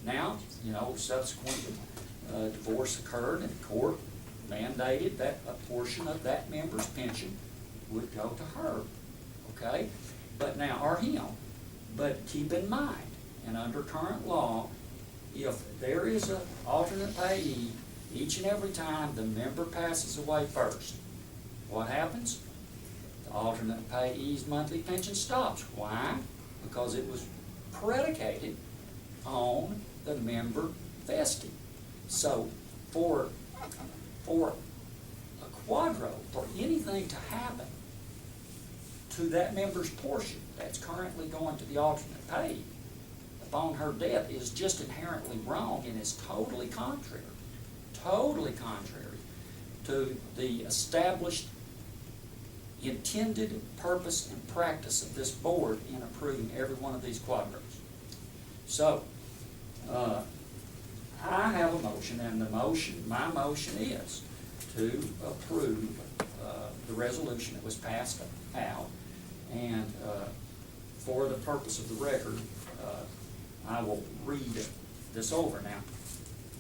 Now, you know, subsequently, divorce occurred, and the court mandated that a portion of that member's pension would go to her, okay? But now, or him. But keep in mind, and under current law, if there is an alternate payee, each and every time the member passes away first, what happens? The alternate payee's monthly pension stops. Why? Because it was predicated on the member vesting. So for a quadro, for anything to happen to that member's portion that's currently going to the alternate payee upon her death is just inherently wrong, and is totally contrary to the established intended purpose and practice of this board in approving every one of these quadros. So, I have a motion, and my motion is to approve the resolution that was passed out, and for the purpose of the record, I will read this over. Now,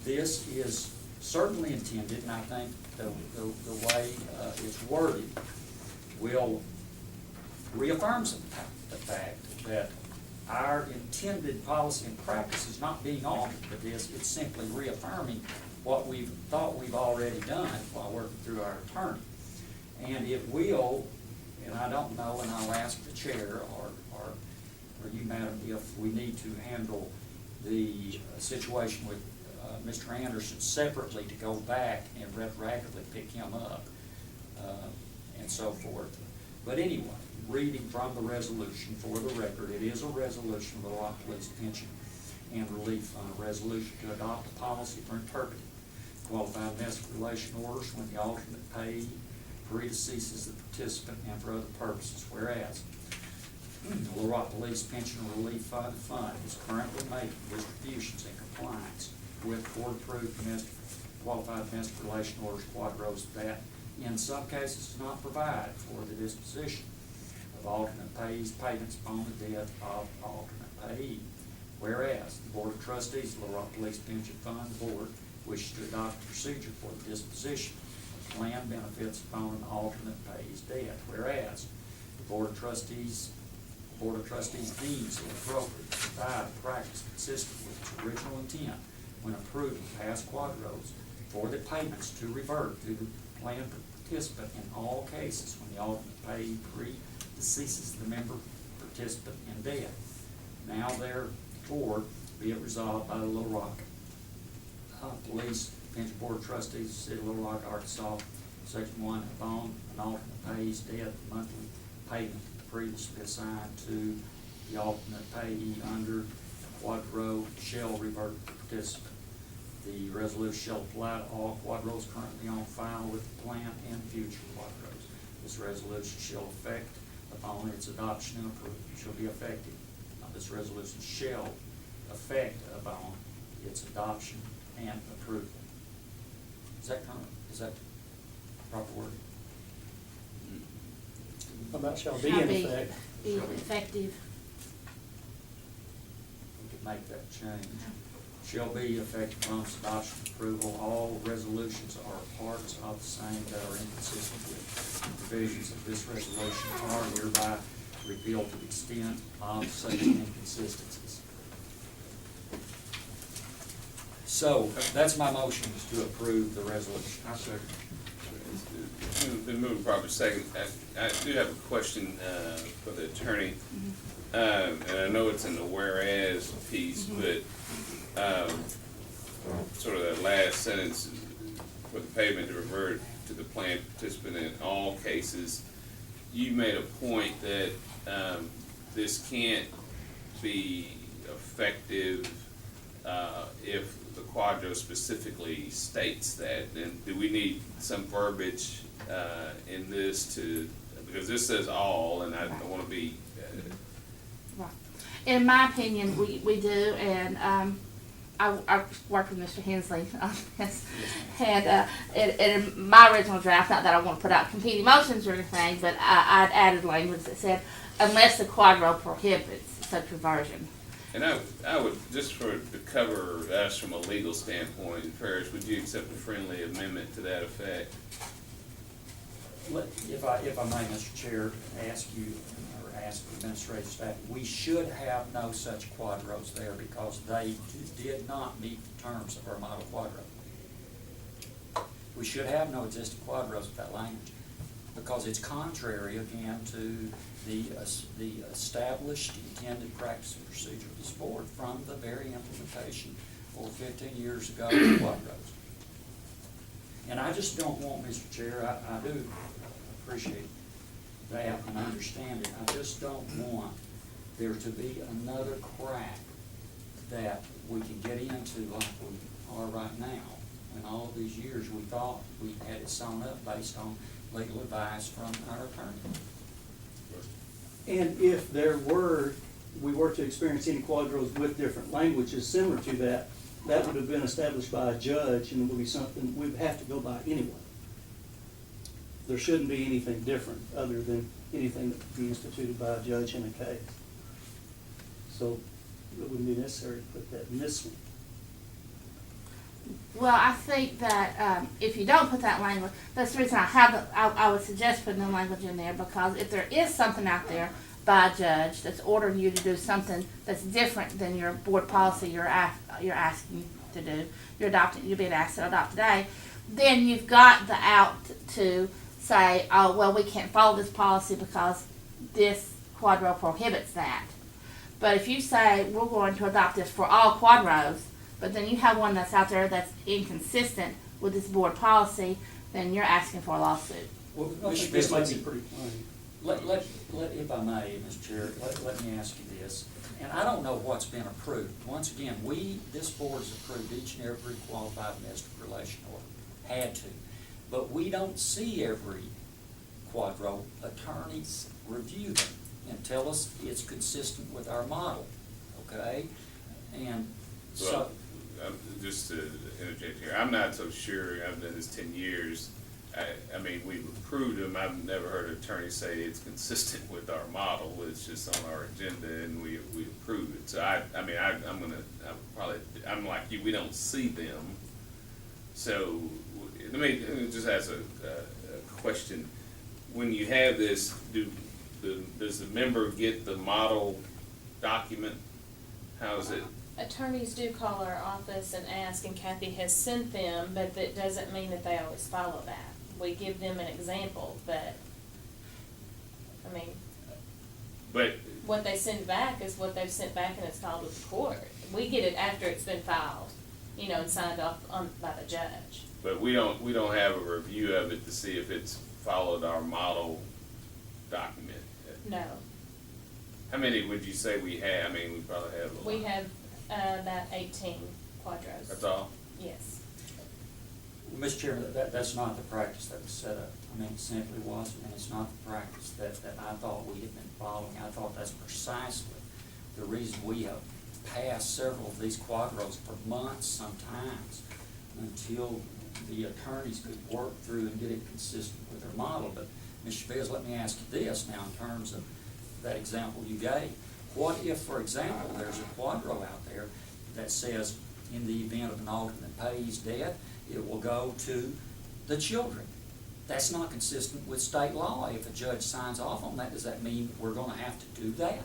this is certainly intended, and I think the way it's worded will reaffirm the fact that our intended policy and practice is not being altered with this. It's simply reaffirming what we've thought we've already done while working through our attorney. And it will, and I don't know, and I'll ask the chair or you, madam, if we need to handle the situation with Mr. Anderson separately to go back and retroactively pick him up and so forth. But anyway, reading from the resolution for the record, it is a resolution of the Little Rock Police Pension and Relief Fund, a resolution to adopt a policy for interpreting qualified domestic relation orders when the alternate payee predeceases the participant and for other purposes. Whereas the Little Rock Police Pension Relief Fund is currently making distributions in compliance with court-approved qualified domestic relation orders quadros that in some cases do not provide for the disposition of alternate payees' payments upon the death of alternate payee. Whereas the Board of Trustees of Little Rock Police Pension Fund Board wishes to adopt a procedure for the disposition of plan benefits upon an alternate payee's death. Whereas the Board of Trustees deems it appropriate to provide a practice consistent with its original intent when approving past quadros for the payments to revert to the plan participant in all cases when the alternate payee predeceases the member participant in death. Now therefore be it resolved by the Little Rock Police Pension Board of Trustees of the City of Little Rock, Arkansas, Section 1, upon an alternate payee's death, the monthly payment previously assigned to the alternate payee under quadro shall revert to the participant. The resolution shall apply to all quadros currently on file with the plan and future quadros. This resolution shall affect upon its adoption and approval, shall be effective. Now, this resolution shall affect upon its adoption and approval. Is that proper word? How about shall be Shall in be. effect? Be effective. We could make that change. Shall be effective upon its adoption and approval. All resolutions are parts of the same that are inconsistent with the provisions of this resolution are hereby repealed to the extent of such inconsistencies. So, that's my motion, is to approve the resolution. I second. It's been moved properly second. I do have a question for the attorney. And I know it's in the whereas piece, but sort of that last sentence, for the payment to revert to the plan participant in all cases, you made a point that this can't be effective if the quadro specifically states that. Then do we need some verbiage in this because this says all, and I want to be Right. In my opinion, we do, and I worked with Mr. Hensley on this, and in my original draft, not that I want to put out competing motions or anything, but I'd added language that said, unless the quadro prohibits such reversion. And I would, just to cover us from a legal standpoint, Ferris, would you accept a friendly amendment to that effect? If I may, Mr. Chair, ask you, or ask the administrative staff, we should have no such quadros there because they did not meet the terms of our model quadro. We should have no existing quadros with that language because it's contrary, again, to the established intended practice and procedure of this board from the very implementation over 15 years ago of quadros. And I just don't want, Mr. Chair, I do appreciate that and understand it. I just don't want there to be another crack that we can get into like we are right now. In all of these years, we thought we had it sewn up based on legal advice from our attorney. And if we were to experience any quadros with different languages similar to that, that would have been established by a judge and it would be something we'd have to go by anyway. There shouldn't be anything different other than anything that would be instituted by a judge in a case. So it wouldn't be necessary to put that in this one. Well, I think that if you don't put that language, that's the reason I would suggest putting the language in there, because if there is something out there by a judge that's ordering you to do something that's different than your board policy you're asking to do, you're being asked to adopt today, then you've got the out to say, oh, well, we can't follow this policy because this quadro prohibits that. But if you say, we're going to adopt this for all quadros, but then you have one that's out there that's inconsistent with this board policy, then you're asking for a lawsuit. Well, I think this makes it pretty plain. if I may, Mr. Chair, let me ask you this, and I don't know what's been approved. Once again, this board has approved each and every qualified domestic relation order, had to. But we don't see every quadro. Attorneys review them and tell us it's consistent with our model, okay? And so. Well, just to interject here, I'm not so sure, I've done this 10 years. I mean, we've approved them, I've never heard an attorney say it's consistent with our model, it's just on our agenda and we approve it. So I'm like you, we don't see them. So, let me just ask a question. When you have this, does the member get the model document? How is it? Attorneys do call our office and ask, and Kathy has sent them, but that doesn't mean that they always follow that. We give them an example, but, I mean, But, what they send back is what they've sent back and it's filed with the court. We get it after it's been filed, and signed off by the judge. but we don't have a review of it to see if it's followed our model document. No. How many would you say we have? I mean, we probably have a lot. We have, about 18 quadros. That's all? Yes. Mr. Chairman, that's not the practice that was set up. I mean, it simply wasn't, and it's not the practice that I thought we had been following. I thought that's precisely the reason we have passed several of these quadros for months sometimes until the attorneys could work through and get it consistent with their model. But, Mr. Chavez, let me ask you this now in terms of that example you gave. What if, for example, there's a quadro out there that says in the event of an alternate payee's death, it will go to the children? That's not consistent with state law. If a judge signs off on that, does that mean we're gonna have to do that?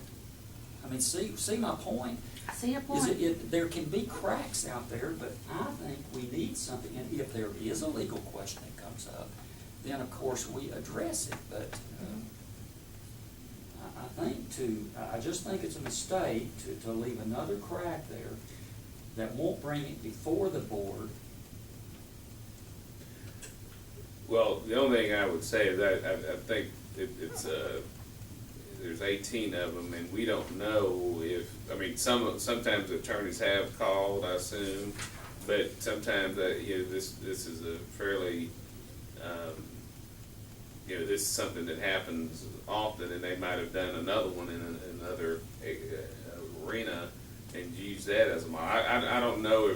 I mean, see my point? I see your point. There can be cracks out there, but I think we need something, and if there is a legal question that comes up, then of course we address it, but, I just think it's a mistake to leave another crack there that won't bring it before the board. Well, the only thing I would say is that I think it's there's 18 of them, and we don't know if, I mean, sometimes attorneys have called, I assume, but sometimes this is a fairly, this is something that happens often, and they might have done another one in another arena and use that as a model. I don't know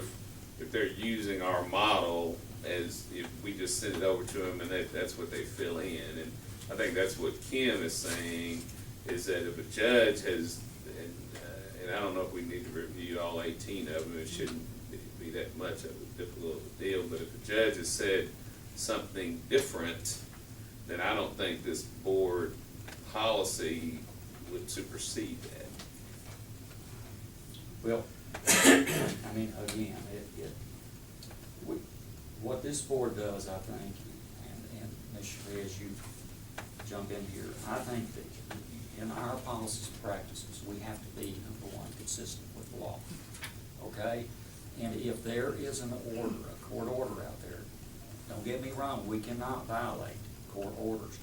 if they're using our model as if we just send it over to them and that's what they fill in. And I think that's what Kim is saying, is that if a judge has, and I don't know if we need to review all 18 of them, it shouldn't be that much of a difficult deal, but if a judge has said something different, then I don't think this board policy would supersede that. Well, I mean, again, what this board does, I think, and Ms. Chavez, you jump in here, I think that in our policies and practices, we have to be, number one, consistent with the law, okay? And if there is an order, a court order out there, don't get me wrong, we cannot violate court orders,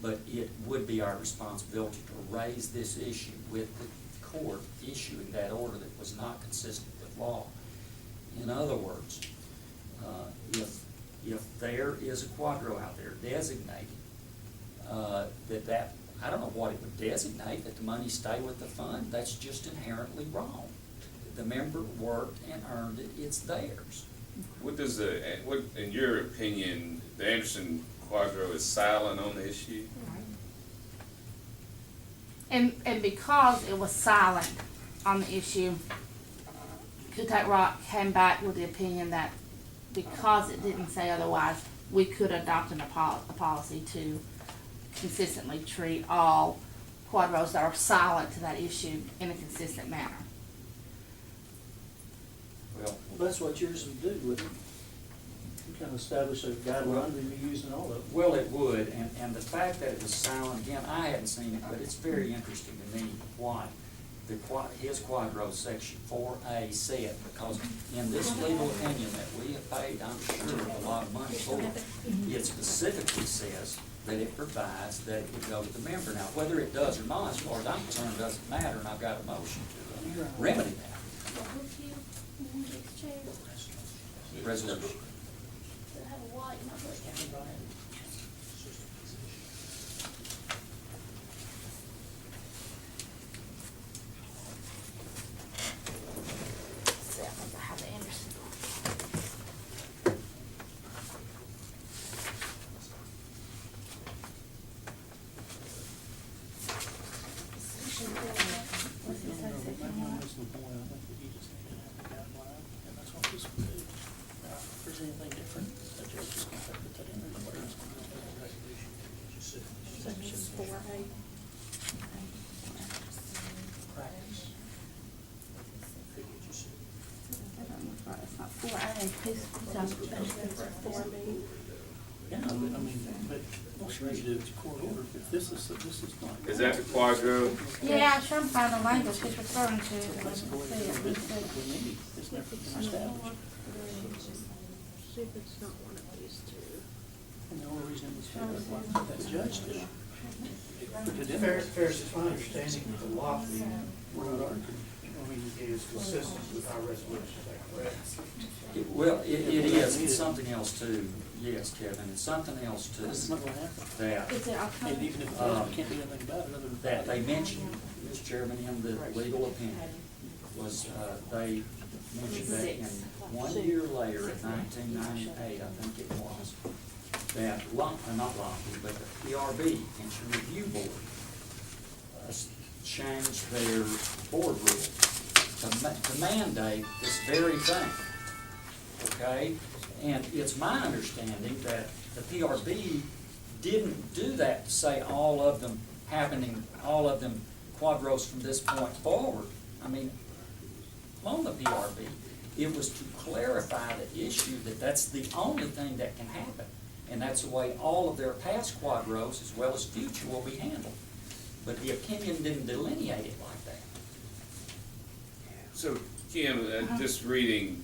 but it would be our responsibility to raise this issue with the court issuing that order that was not consistent with law. In other words, if there is a quadro out there designated, that I don't know what it would designate, that the money stay with the fund, that's just inherently wrong. The member worked and earned it, it's theirs. What in your opinion, the Anderson quadro is silent on the issue? And because it was silent on the issue, Kutak Rock came back with the opinion that because it didn't say otherwise, we could adopt a policy to consistently treat all quadros that are silent to that issue in a consistent manner. Well, That's what yours would do, wouldn't it? You kind of establish a guideline that you use in all of them. well, it would, and the fact that it was silent, again, I hadn't seen it, but it's very interesting to me what his quadro section 4A said, because in this legal opinion that we have paid, I'm sure, a lot of money for, it specifically says that it provides that it would go to the member. Now, whether it does or not, as far as I'm concerned, doesn't matter, and I've got a motion to remedy that. Resolution. If there's anything different, the judge is gonna have to put that in there. Section 4A. Practice. It's not 4A, who's on the 4B. Yeah, but I mean, but what's ready to do is court order, if this is not. Is that the quadro? Yeah, I'm trying to find the language he's referring to. Let's go ahead and do it. We need, it's never been established. See if it's not one of these two. And the only reason it was fair, the judge did. Put it in Fair, there. Ferris, it's my understanding that the law fee We're not arguing. is consistent with our resolution, is that correct? Well, it is, it's something else too, yes, Kevin, it's something else too, This is not gonna happen. that, Is it And alternative? even if it does, we can't do anything about it other than. that they mentioned, Mr. Chairman, in the legal opinion, was, they mentioned that in 1 year later, in 1998, I think it was, that not Lockheed, but the PRB, Pension Review Board, changed their board rule to mandate this very thing, okay? And it's my understanding that the PRB didn't do that to say all of them quadros from this point forward. I mean, on the PRB, it was to clarify the issue that that's the only thing that can happen. And that's the way all of their past quadros as well as future will be handled. But the opinion didn't delineate it like that. So, Kim, just reading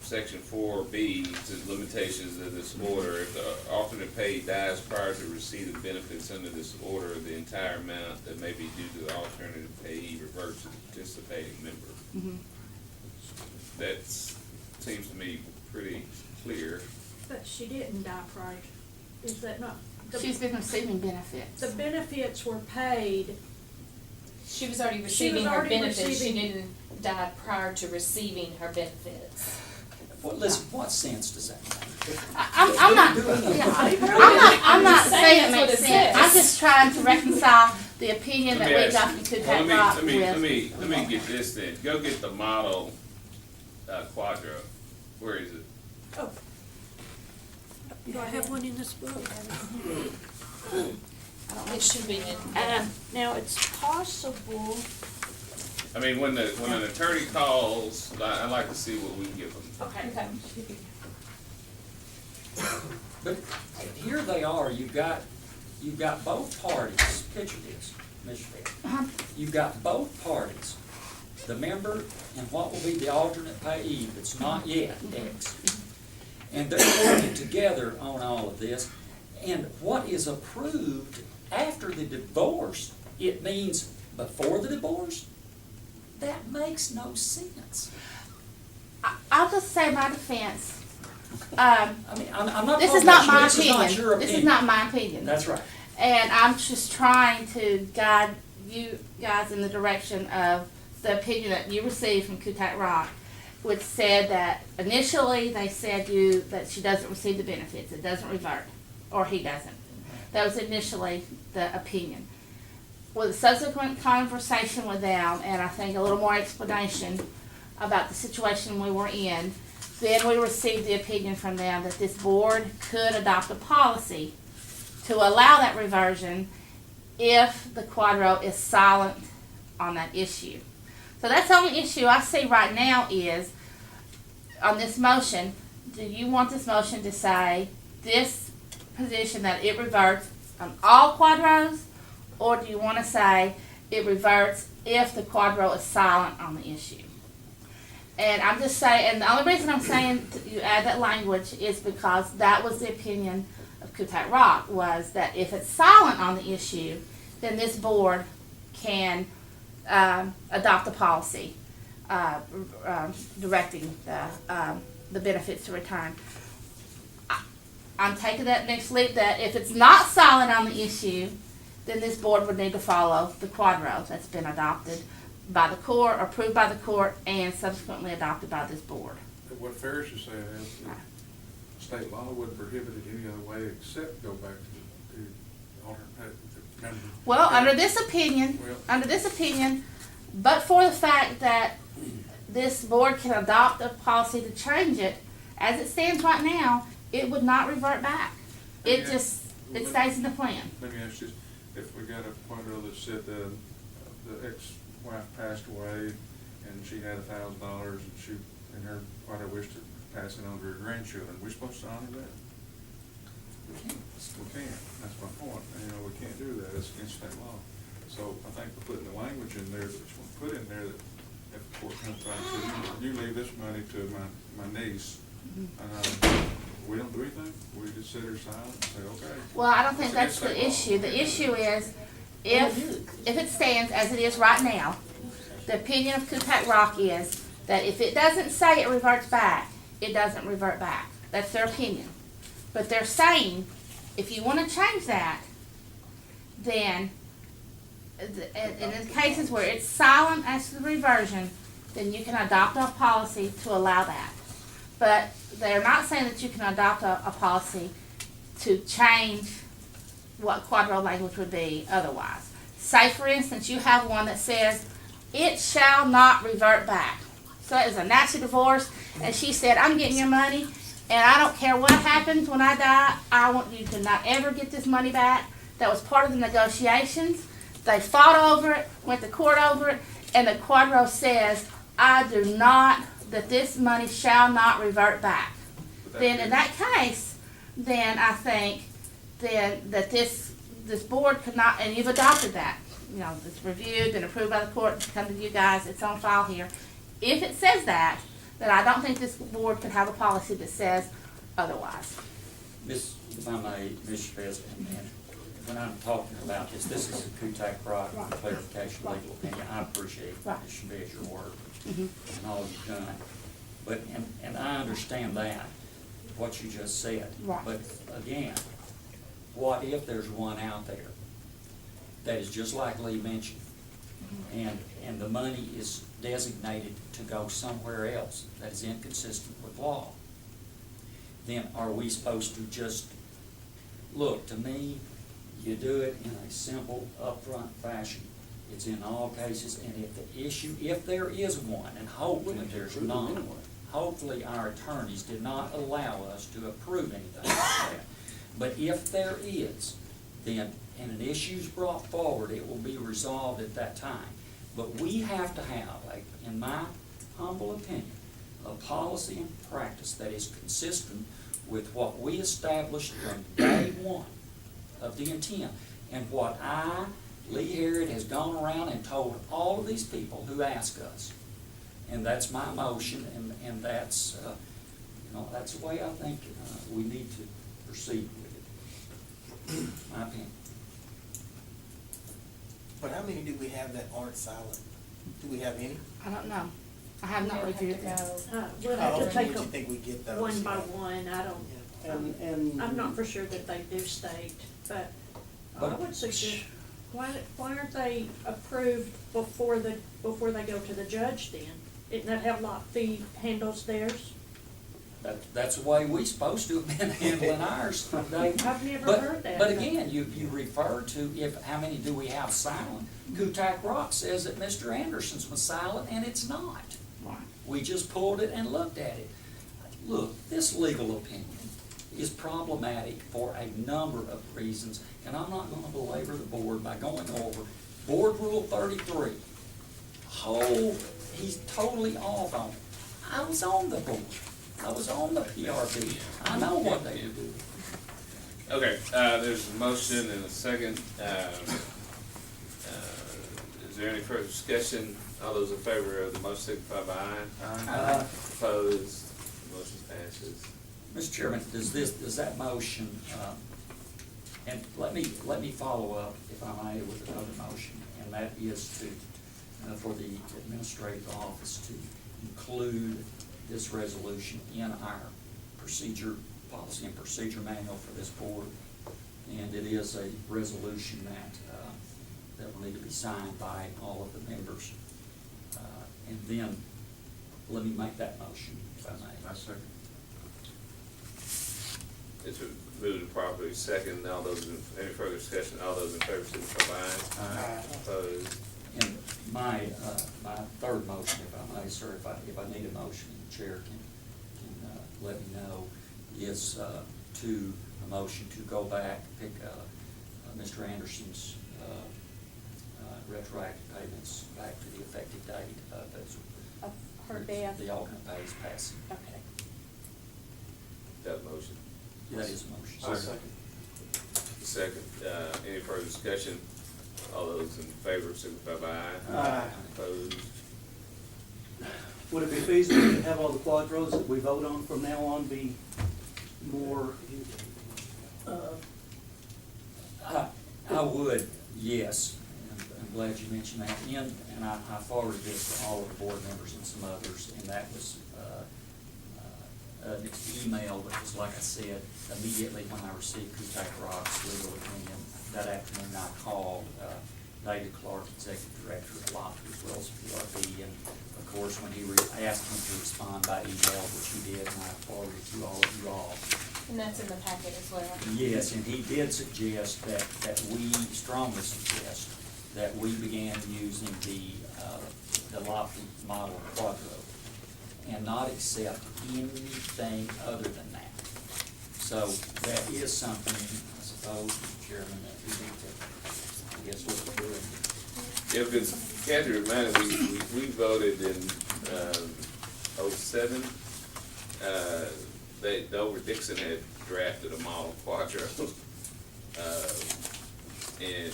section 4B, it says limitations of this order. If the alternate pay dies prior to receipt of benefits under this order, the entire amount that may be due to the alternative payee reverts to the participating member. Mhm. That seems to me pretty clear. But she didn't die prior, is that not? the- She's been receiving benefits. The benefits were paid, She was already She receiving was her already benefits, she receiving- didn't die prior to receiving her benefits. Well, listen, what sense does that make? I'm not, yeah, I'm not saying it makes sense. I'm just trying to reconcile the opinion that we got from Kutak Rock Let with. me get this then. Go get the model, quadro. Where is it? oh. Do I have one in this book? It should be in. Now, it's possible, I mean, when an attorney calls, I'd like to see what we can give them. Okay. But here they are, you've got both parties, picture this, Mr. Field. Uh-huh. You've got both parties, the member and what will be the alternate payee that's not yet X. And they're working together on all of this. And what is approved after the divorce, it means before the divorce? That makes no sense. I'll just say my defense. I mean, I'm not This talking is not about you, my this is not opinion. your This opinion. is not my opinion. That's right. And I'm just trying to guide you guys in the direction of the opinion that you received from Kutak Rock, which said that initially they said that she doesn't receive the benefits, it doesn't revert, or he doesn't. That was initially the opinion. With a subsequent conversation with them, and I think a little more explanation about the situation we were in, then we received the opinion from them that this board could adopt a policy to allow that reversion if the quadro is silent on that issue. So that's the only issue I see right now is, on this motion, do you want this motion to say this position that it reverts on all quadros, or do you want to say it reverts if the quadro is silent on the issue? And I'm just saying, and the only reason I'm saying you add that language is because that was the opinion of Kutak Rock, was that if it's silent on the issue, then this board can adopt a policy, directing the benefits to return. I'm taking that next leap that if it's not solid on the issue, then this board would need to follow the quadro that's been adopted by the court, approved by the court, and subsequently adopted by this board. What Ferris is saying is that state law wouldn't prohibit it any other way except go back to alternate member. Well, Yeah. under this opinion, but for the fact that this board can adopt a policy to change it, as it stands right now, it would not revert back. It Yeah. just, it stays in the plan. Let me ask you, if we got a quadro that said the ex-wife passed away and she had $1,000 and her quadro wished to pass it on to her grandchildren, we supposed to honor that? We can't, that's my point, we can't do that, it's against state law. So I think we're putting the language in there that we want to put in there that if the court comes back and says, you leave this money to my niece, and we don't do anything, we just sit there silent and say, okay. Well, I don't think It's that's against the state law. issue. The issue is, if it stands as it is right now, the opinion of Kutak Rock is that if it doesn't say it reverts back, it doesn't revert back. That's their opinion. But they're saying, if you wanna change that, then, in the cases where it's silent as to the reversion, then you can adopt a policy to allow that. But they're not saying that you can adopt a policy to change what quadro language would be otherwise. Say, for instance, you have one that says, it shall not revert back. So it was a nasty divorce, and she said, I'm getting your money, and I don't care what happens when I die, I want you to not ever get this money back. That was part of the negotiations. They fought over it, went to court over it, and the quadro says, I do not, that this money shall not revert back. Then in that case, then I think then that this board could not, and you've adopted that. It's reviewed and approved by the court, it's come to you guys, it's on file here. If it says that, then I don't think this board could have a policy that says otherwise. If I may, Mr. President, and when I'm talking about this is a Kutak Rock clarification legal opinion. I appreciate Ms. Shabazz, your work and all you've done. But, and I understand that, what you just said. Right. But again, what if there's one out there that is just like Lee mentioned, and the money is designated to go somewhere else that is inconsistent with law? Then are we supposed to just, look, to me, you do it in a simple, upfront fashion. It's in all cases, and if the issue, if there is one, and hopefully there's not, hopefully our attorneys did not allow us to approve anything like that. But if there is, then, and an issue's brought forward, it will be resolved at that time. But we have to have, in my humble opinion, a policy and practice that is consistent with what we established from day one of the intent, and what Lee Harrod, has gone around and told all of these people who ask us. And that's my motion, and that's, that's the way I think we need to proceed with it. My opinion. But how many do we have that aren't silent? Do we have any? I don't know. I have not reviewed that. We'll How have to often take would you think we get those? one by one. I don't, And I'm not for sure that they do state, but I would suggest, why aren't they approved before they go to the judge then? Isn't that how lot fee handles theirs? That's the way we supposed to have been handling ours, Dave. I've never heard that. But again, you refer to how many do we have silent? Kutak Rock says that Mr. Anderson's was silent, and it's not. We just pulled it and looked at it. Look, this legal opinion is problematic for a number of reasons, and I'm not going to belabor the board by going over Board Rule 33. He's totally off on it. I was on the board. I was on the PRB. I know what they were doing. Okay, there's a motion and a second. Is there any further discussion? All those in favor of the motion signify by aye. Opposed? Motion passes. Mr. Chairman, does that motion, and let me follow up, if I may, with another motion, and that is to for the administrative office to include this resolution in our procedure, policy and procedure manual for this board. And it is a resolution that will need to be signed by all of the members. And then, let me make that motion, if I may. I second. It's moved and properly second. All those any further discussion? All those in favor signify by aye. Opposed? And my third motion, if I may, sir, if I need a motion, the chair can let me know, is a motion to go back, pick Mr. Anderson's retroactive payments back to the effective date Of her death. the alternate pays passing. Okay. That motion. That is a motion. I'll second. Second. Any further discussion? All those in favor signify by aye. Aye. Opposed? Would it be feasible to have all the quadros that we vote on from now on be more, I would, yes. And I'm glad you mentioned that. And I forwarded this to all of the board members and some others, and that was an email that was, like I said, immediately when I received Kutak Rock's legal opinion. That afternoon I called David Clark, Executive Director of Lofty, as well as PRB, and of course, when he asked me to respond by email, which he did, and I forwarded it to all of you all. And that's in the packet as well. Yes, and he did suggest that we strongly suggest that we began using the Lofty model quadro and not accept anything other than that. So that is something, I suppose, Mr. Chairman, that we need to, I guess, look at doing. Yeah, because Kathy reminded me, we voted in 07. Dover Dixon had drafted a model quadro. And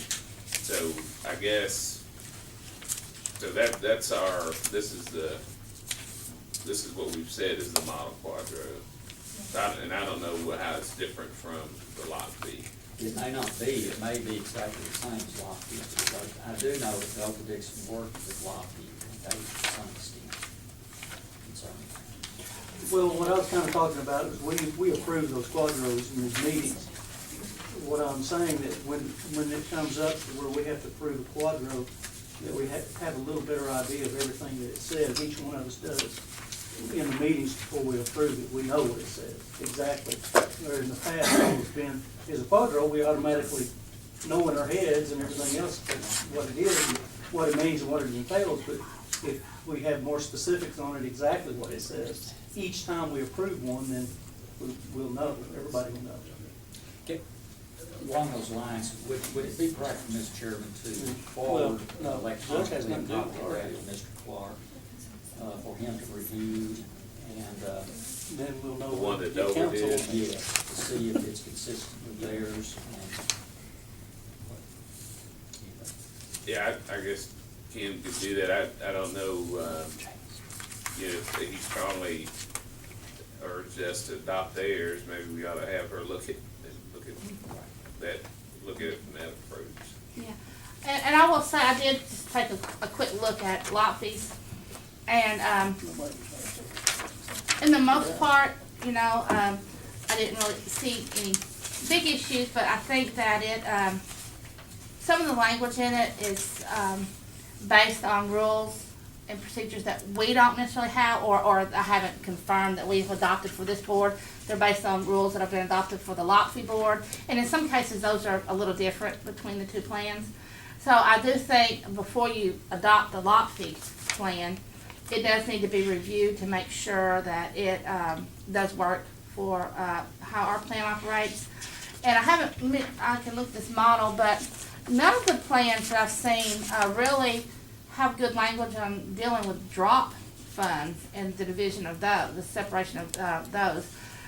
so I guess, so that's our, this is what we've said is the model quadro. And I don't know how it's different from the lot fee. It may not be, it may be exactly the same as Lofty, but I do know that Dover Dixon worked with Lofty, to some extent. concerning that. well, what I was kind of talking about is we approved those quadros in these meetings. What I'm saying that when it comes up to where we have to approve a quadro, that we have a little better idea of everything that it says, each one of us does. In the meetings before we approve it, we know what it says, exactly. Where in the past, it's been, as a quadro, we automatically know in our heads and everything else what it is, and what it means and what it entails, but if we have more specifics on it, exactly what it says, each time we approve one, then we'll know, everybody will know. Okay. Along those lines, would it be practical, Mr. Chairman, to forward Well, no, electronically Judge has nothing to do copy with of that it. to Mr. Clark, for him to review and, Then we'll know The one what that the Dover council. did. yes, to see if it's consistent with theirs and. Yeah, I guess Ken could do that. I don't know, if he strongly urged us to adopt theirs, maybe we ought to have her look at that, look at it from that approach. Yeah, and I will say, I did just take a quick look at lot fees, and, in the most part, I didn't really see any big issues, but I think that it, some of the language in it is, based on rules and procedures that we don't necessarily have, or I haven't confirmed that we've adopted for this board. They're based on rules that have been adopted for the lot fee board, and in some cases, those are a little different between the two plans. So I do think before you adopt the lot fee plan, it does need to be reviewed to make sure that it does work for how our plan operates. And I can look at this model, but none of the plans that I've seen really have good language on dealing with drop funds and the division of those, the separation of those.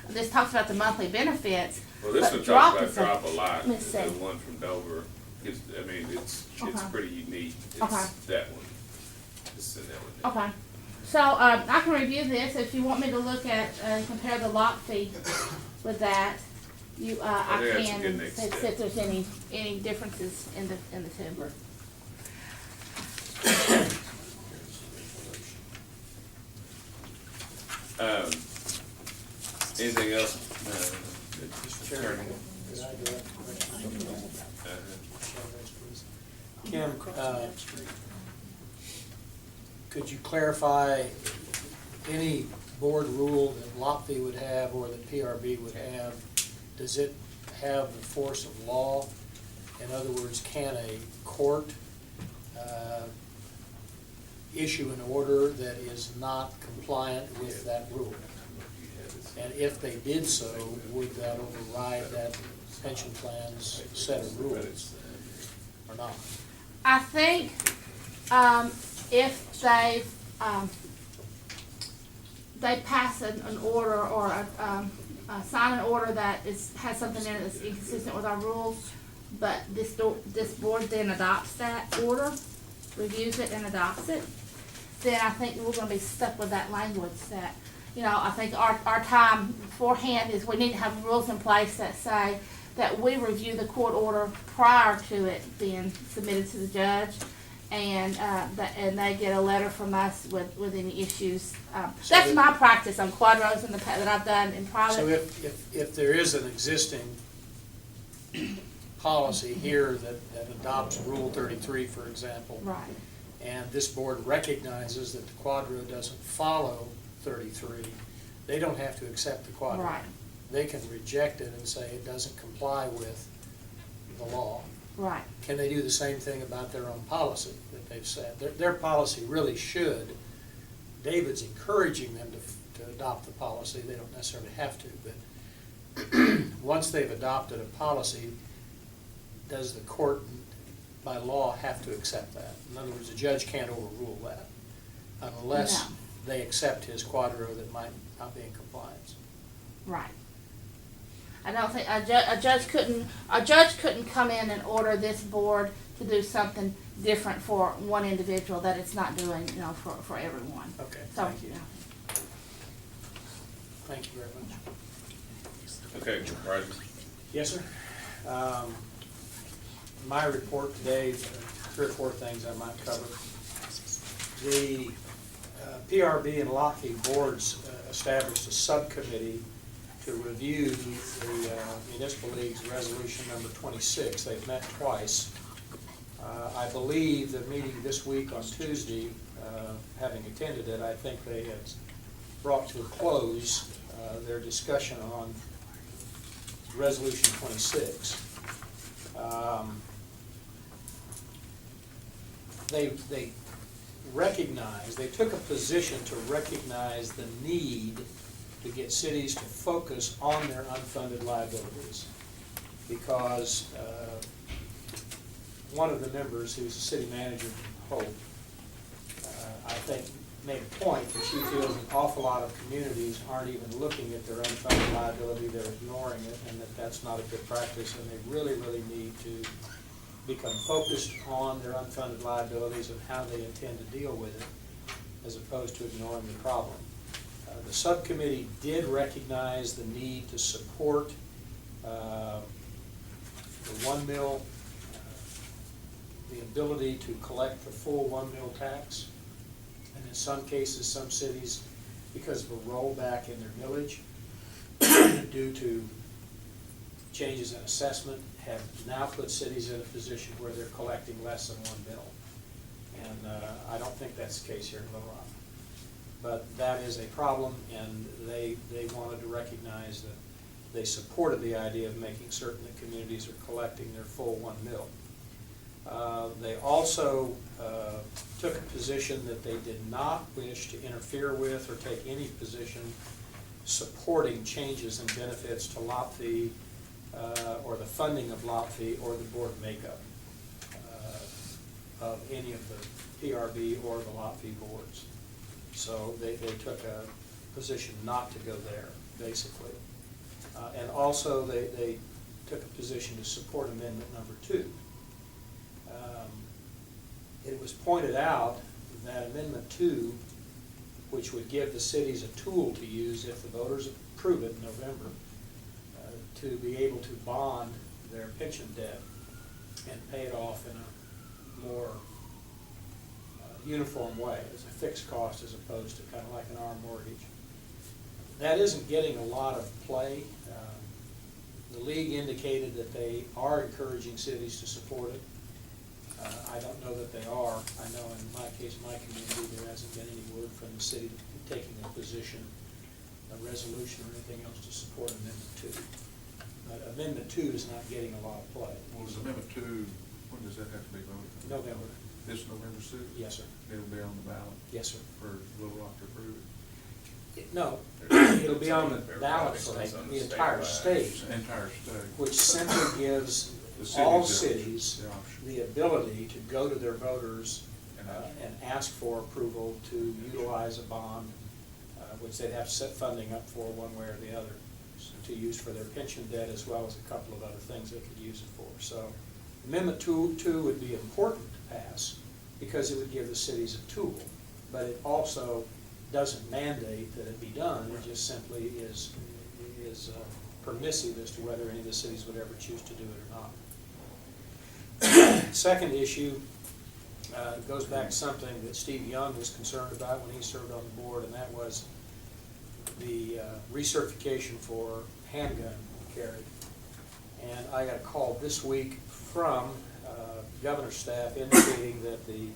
This talks about the monthly benefits. Well, this but one talks about is drop a lot, Let's the see. one from Dover, it's Okay. pretty unique. It's Okay. that one. It's in that one. Okay, so, I can review this, if you want me to look at, compare the lot fee with that, I think that's a can, good and next see step. if there's any differences in the two. Anything else? Mr. Chairman, could I direct a question? Kim, could you clarify any board rule that LOPFI would have or that PRB would have? Does it have the force of law? In other words, can a court issue an order that is not compliant with that rule? And if they did so, would that override that pension plan's set of rules or not? I think, if they pass an order or sign an order that has something in it that's inconsistent with our rules, but this board then adopts that order, reviews it and adopts it, then I think we're gonna be stuck with that language that, I think our time beforehand is we need to have rules in place that say that we review the court order prior to it being submitted to the judge, and they get a letter from us with any issues. That's my practice on quadros that I've done in private. So if there is an existing policy here that adopts Rule 33, for example, Right, and this board recognizes that the quadro doesn't follow 33, they don't have to accept the quadro. right, They can reject it and say it doesn't comply with the law. right. Can they do the same thing about their own policy that they've said? Their policy really should. David's encouraging them to adopt the policy. They don't necessarily have to, but once they've adopted a policy, does the court, by law, have to accept that? In other words, the judge can't overrule that unless No. they accept his quadro that might not be in compliance. Right. I don't think a judge couldn't come in and order this board to do something different for one individual that it's not doing, for everyone. Okay, So, thank you. Thank you very much. Okay, Roger. Yes, sir. My report today, 3 or 4 things I might cover. The PRB and LOPFI boards established a subcommittee to review the Municipal League's resolution number 26. They've met twice. I believe the meeting this week on Tuesday, having attended it, I think they had brought to a close their discussion on resolution 26. They recognized, they took a position to recognize the need to get cities to focus on their unfunded liabilities, because one of the members, who's a city manager from Hope, I think made a point that she feels an awful lot of communities aren't even looking at their unfunded liability, they're ignoring it, and that's not a good practice, and they really, really need to become focused on their unfunded liabilities and how they intend to deal with it, as opposed to ignoring the problem. The subcommittee did recognize the need to support the 1 mil, the ability to collect the full 1 mil tax. And in some cases, some cities, because of a rollback in their millage due to changes in assessment, have now put cities in a position where they're collecting less than 1 mil. And I don't think that's the case here in Little Rock. But that is a problem, and they wanted to recognize that they supported the idea of making certain that communities are collecting their full 1 mil. They also took a position that they did not wish to interfere with or take any position supporting changes in benefits to LOPFI or the funding of LOPFI or the board makeup of any of the PRB or the LOPFI boards. So they took a position not to go there, basically. And also they took a position to support amendment number 2. It was pointed out that amendment 2, which would give the cities a tool to use if the voters approve it in November, to be able to bond their pension debt and pay it off in a more uniform way, as a fixed cost as opposed to kind of like an arm mortgage. That isn't getting a lot of play. The league indicated that they are encouraging cities to support it. I don't know that they are. I know in my case, my community, there hasn't been any word from the city taking a position, a resolution or anything else to support Amendment 2. But Amendment 2 is not getting a lot of play. Well, is Amendment 2, when does that have to be voted? November. This November 6th? Yes, sir. It'll be on the ballot Yes, sir. for Little Rock to approve it? No, it'll be on the ballot for the entire state, Entire state. which simply gives The cities all the option. cities The option. the ability to go to their voters and ask for approval to utilize a bond, which they'd have to set funding up for one way or the other, to use for their pension debt as well as a couple of other things they could use it for. So Amendment 2 would be important to pass because it would give the cities a tool, but it also doesn't mandate that it be done. It just simply is permissive as to whether any of the cities would ever choose to do it or not. Second issue goes back to something that Steve Young was concerned about when he served on the board, and that was the recertification for handgun carry. And I got a call this week from governor's staff indicating that the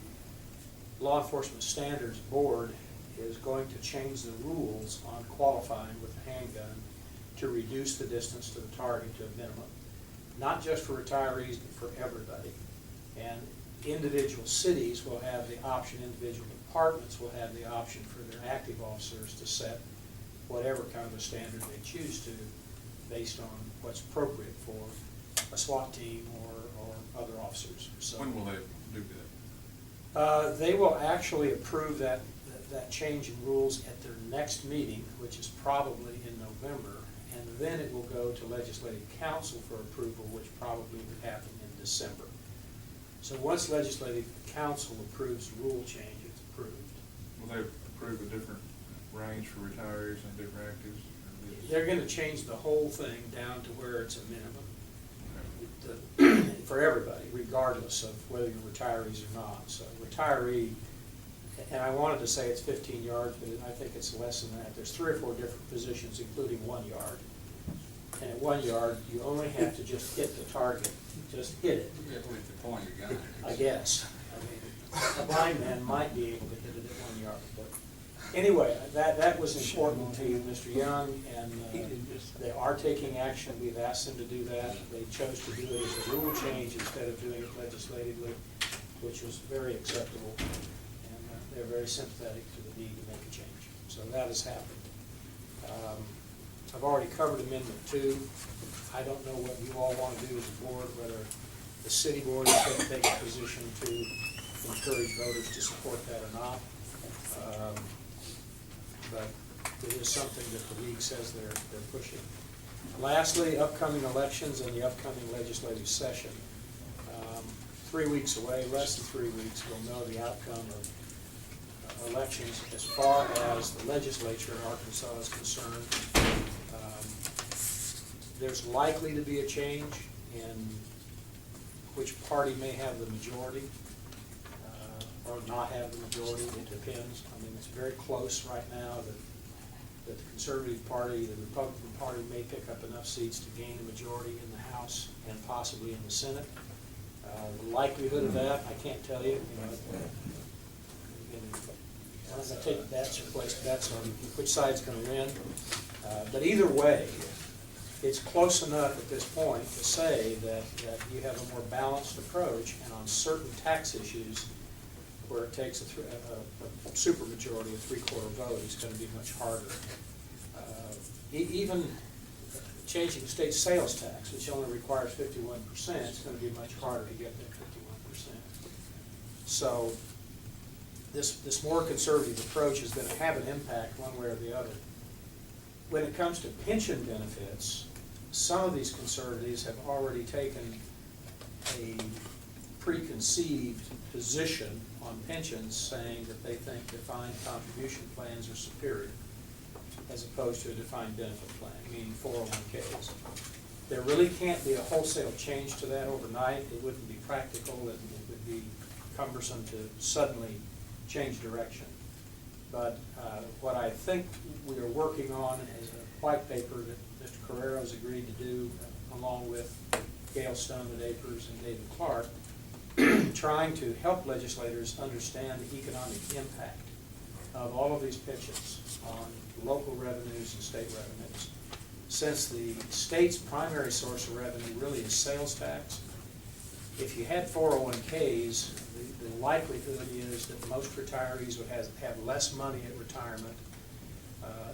Law Enforcement Standards Board is going to change the rules on qualifying with a handgun to reduce the distance to the target to a minimum. Not just for retirees, but for everybody. And individual cities will have the option, individual departments will have the option for their active officers to set whatever kind of a standard they choose to based on what's appropriate for a SWAT team or other officers. So, When will they do that? they will actually approve that change in rules at their next meeting, which is probably in November, and then it will go to Legislative Council for approval, which probably would happen in December. So once Legislative Council approves the rule change, it's approved. Will they approve a different range for retirees and different actives? They're gonna change the whole thing down to where it's a minimum for everybody, regardless of whether you're retirees or not. So retiree, and I wanted to say it's 15 yards, but I think it's less than that. There's 3 or 4 different positions, including 1 yard. And at 1 yard, you only have to just hit the target, just hit it. You have to hit the point you got. I guess. I mean, a blind man might be able to hit it at 1 yard, but anyway, that was important to Mr. Young, and they are taking action. We've asked them to do that. They chose to do it as a rule change instead of doing it legislatively, which was very acceptable. And they're very sympathetic to the need to make a change. So that has happened. I've already covered Amendment 2. I don't know what you all want to do as a board, whether the city board is going to take a position to encourage voters to support that or not. But it is something that the league says they're pushing. Lastly, upcoming elections and the upcoming legislative session. 3 weeks away, less than 3 weeks, we'll know the outcome of elections as far as the legislature in Arkansas is concerned. There's likely to be a change in which party may have the majority or not have the majority. It depends. I mean, it's very close right now that the Conservative Party, the Republican Party may pick up enough seats to gain a majority in the House and possibly in the Senate. The likelihood of that, I can't tell you. I'm not going to take bets or place bets on which side's going to win. But either way, it's close enough at this point to say that you have a more balanced approach, and on certain tax issues where it takes a supermajority, a 3/4 vote, is going to be much harder. Even changing the state sales tax, which only requires 51%, it's going to be much harder to get that 51%. So this more conservative approach is going to have an impact one way or the other. When it comes to pension benefits, some of these conservatives have already taken a preconceived position on pensions, saying that they think defined contribution plans are superior as opposed to a defined benefit plan, meaning 401ks. There really can't be a wholesale change to that overnight. It wouldn't be practical, and it would be cumbersome to suddenly change direction. But what I think we are working on is a white paper that Mr. Carrero's agreed to do, along with Gail Stone at Acres and David Clark, trying to help legislators understand the economic impact of all of these pensions on local revenues and state revenues. Since the state's primary source of revenue really is sales tax, if you had 401ks, the likelihood is that most retirees would have less money at retirement.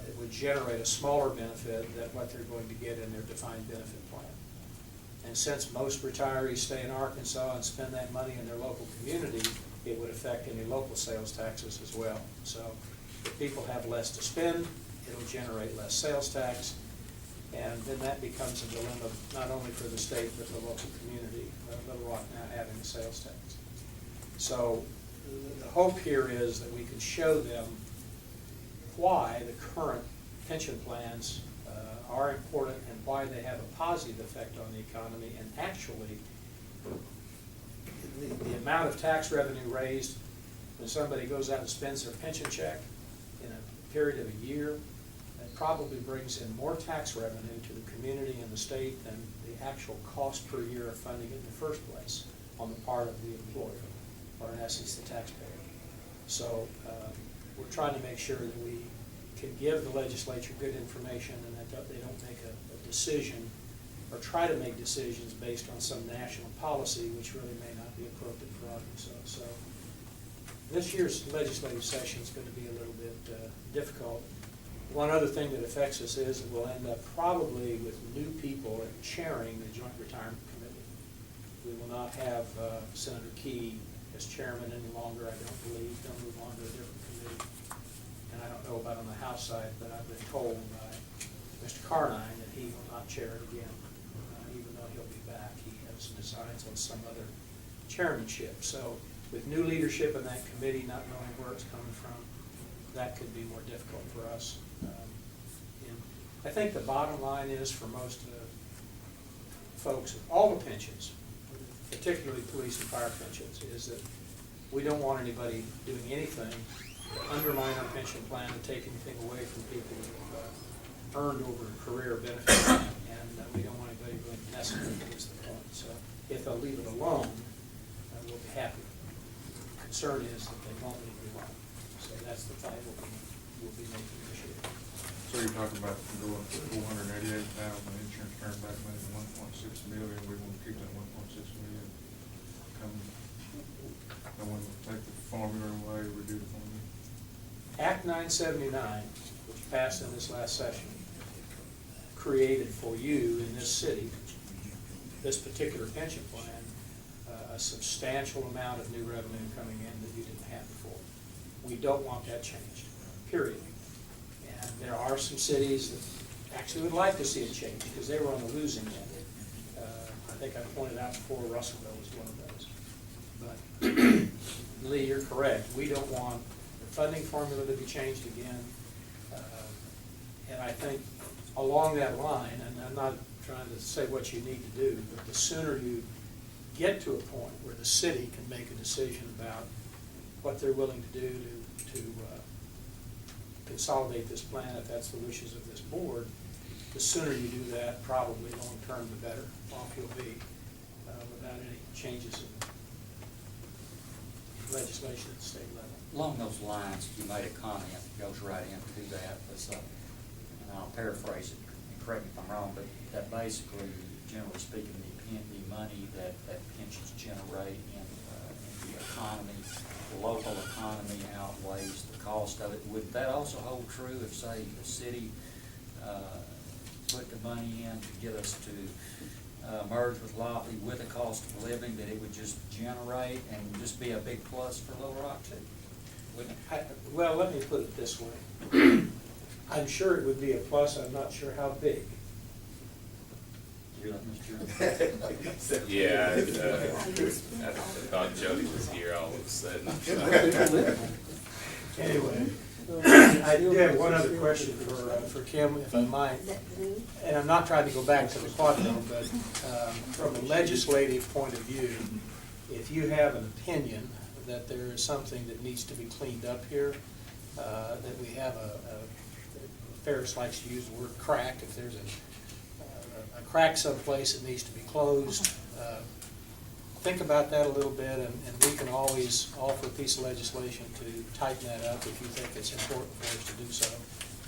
It would generate a smaller benefit than what they're going to get in their defined benefit plan. And since most retirees stay in Arkansas and spend that money in their local community, it would affect any local sales taxes as well. So if people have less to spend, it'll generate less sales tax. And then that becomes a dilemma not only for the state but the local community, Little Rock now having a sales tax. So the hope here is that we can show them why the current pension plans are important and why they have a positive effect on the economy, and actually the amount of tax revenue raised when somebody goes out and spends their pension check in a period of a year, that probably brings in more tax revenue to the community and the state than the actual cost per year of funding it in the first place on the part of the employer, or in essence the taxpayer. So we're trying to make sure that we can give the legislature good information and that they don't make a decision or try to make decisions based on some national policy which really may not be appropriate for Arkansas. So this year's legislative session is going to be a little bit difficult. One other thing that affects us is that we'll end up probably with new people chairing the Joint Retirement Committee. We will not have Senator Key as chairman any longer, I don't believe. They'll move on to a different committee. And I don't know about on the House side, but I've been told by Mr. Carnine that he will not chair it again, even though he'll be back. He has some designs on some other chairmanship. So with new leadership in that committee, not knowing where it's coming from, that could be more difficult for us. And I think the bottom line is for most folks, all the pensions, particularly police and fire pensions, is that we don't want anybody doing anything to undermine our pension plan and take anything away from people who have earned over a career benefit, and we don't want anybody really messing with it is the point. So if they'll leave it alone, we'll be happy. The concern is that they won't leave it alone. So that's the fight we'll be making this year. So you're talking about going to 488,000 insurance turned back maybe 1.6 million. We want to keep that 1.6 million. No one will take the formula away, redo the formula. Act 979, which passed in this last session, created for you in this city, this particular pension plan, a substantial amount of new revenue coming in that you didn't have before. We don't want that changed, period. And there are some cities that actually would like to see it changed because they were on the losing end. I think I pointed out before, Russellville was one of those. But Lee, you're correct. We don't want the funding formula to be changed again. And I think along that line, and I'm not trying to say what you need to do, but the sooner you get to a point where the city can make a decision about what they're willing to do to consolidate this plan, if that's the wishes of this board, the sooner you do that, probably long term, the better off you'll be without any changes in legislation at the state level. Along those lines, you made a comment that goes right into that, and I'll paraphrase it, and correct me if I'm wrong, but that basically, generally speaking, the money that pensions generate in the economy, the local economy outweighs the cost of it. Would that also hold true if, say, the city put the money in to get us to merge with Lopley with a cost of living, that it would just generate and just be a big plus for Little Rock too? Wouldn't it? Well, let me put it this way. I'm sure it would be a plus. I'm not sure how big. You're like Mr. Chairman. Yeah, I thought Jody was here all of a sudden. Anyway, I do have one other question for Kim, if I might. And I'm not trying to go back to the quadro, but from a legislative point of view, if you have an opinion that there is something that needs to be cleaned up here, that we have Ferris likes to use the word crack, if there's a crack someplace that needs to be closed. Think about that a little bit, and we can always offer a piece of legislation to tighten that up if you think it's important for us to do so.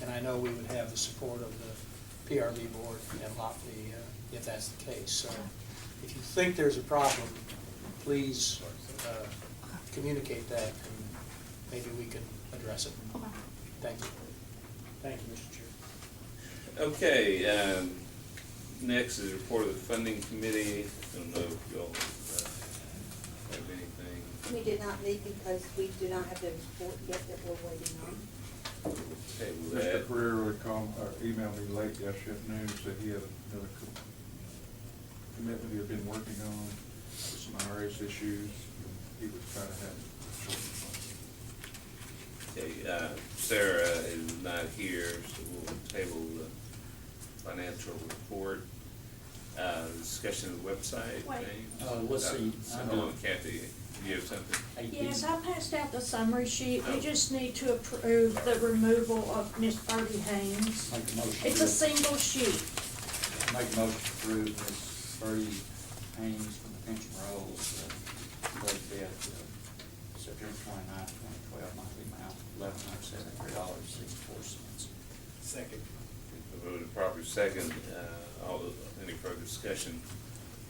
And I know we would have the support of the PRB board and Lockley if that's the case. So if you think there's a problem, please communicate that, and maybe we can address it. Okay. Thank you. Thank you, Mr. Chair. Okay, next is a report of the funding committee. I don't know if y'all have anything. We did not meet because we do not have the report yet that we're waiting on. Okay, with Mr. that, Career would call, or email me late yesterday afternoon, said he had another commitment he had been working on, some IRS issues, and he would try to have it shortened. okay, Sarah is not here, so we'll table the financial report. Discussion of the website, Wait. James? Let's see. I'm doing Kathy, do you have something? Yes, I passed out the summary sheet. We just need to approve the removal of Miss Birdie Haynes. Make a motion. It's a single sheet. Make a motion to approve Ms. Birdie Haynes from the pension rolls, great death, September 29th, 2012, monthly amount, $1,173.64. Second. Moved properly second, all those, any further discussion?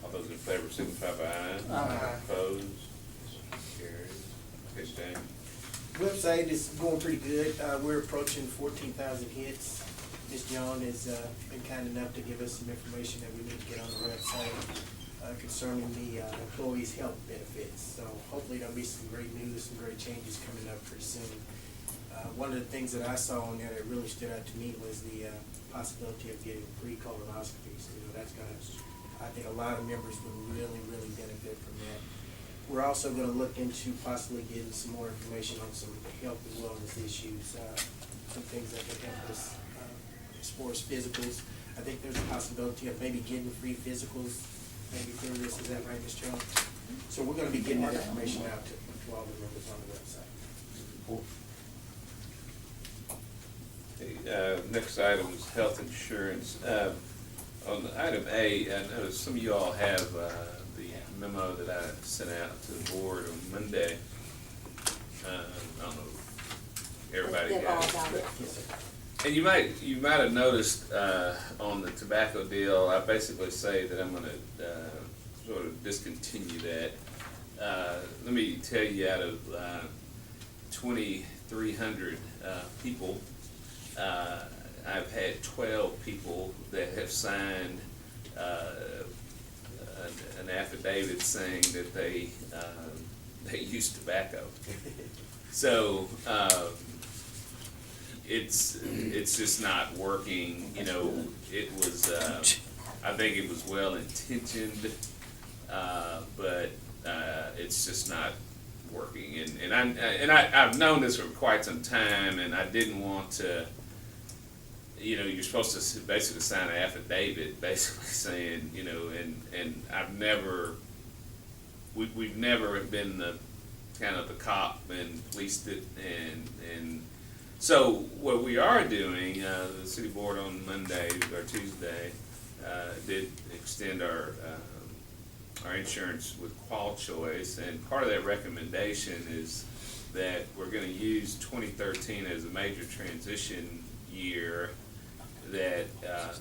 All those in favor signify by aye. Aye. Opposed? Carries. Okay, Stan. Website is going pretty good. We're approaching 14,000 hits. Ms. John has been kind enough to give us some information that we need to get on the website concerning the employees' health benefits. So hopefully there'll be some great news, some great changes coming up pretty soon. One of the things that I saw on there that really stood out to me was the possibility of getting free colonoscopies. You know, that's gonna, I think a lot of members would really, really benefit from that. We're also gonna look into possibly getting some more information on some health and wellness issues, some things that could help us as far as physicals. I think there's a possibility of maybe getting free physicals, maybe through this, is that right, Ms. Jones? So we're gonna be getting that information out to all the members on the website. Okay, next item is health insurance. On item A, I noticed some of you all have the memo that I sent out to the board on Monday. I don't know if everybody They've all got got it. it. And you might have noticed on the tobacco deal, I basically say that I'm gonna sort of discontinue that. Let me tell you, out of 2,300 people, I've had 12 people that have signed an affidavit saying that they use tobacco. So it's just not working. You know, it was I think it was well intentioned, but it's just not working. And I've known this for quite some time, and I didn't want to. You know, you're supposed to basically sign an affidavit, basically saying, you know, and I've never, we've never been the kind of the cop and policed it, and so what we are doing, the city board on Monday or Tuesday did extend our insurance with Qual Choice, and part of that recommendation is that we're going to use 2013 as a major transition year. That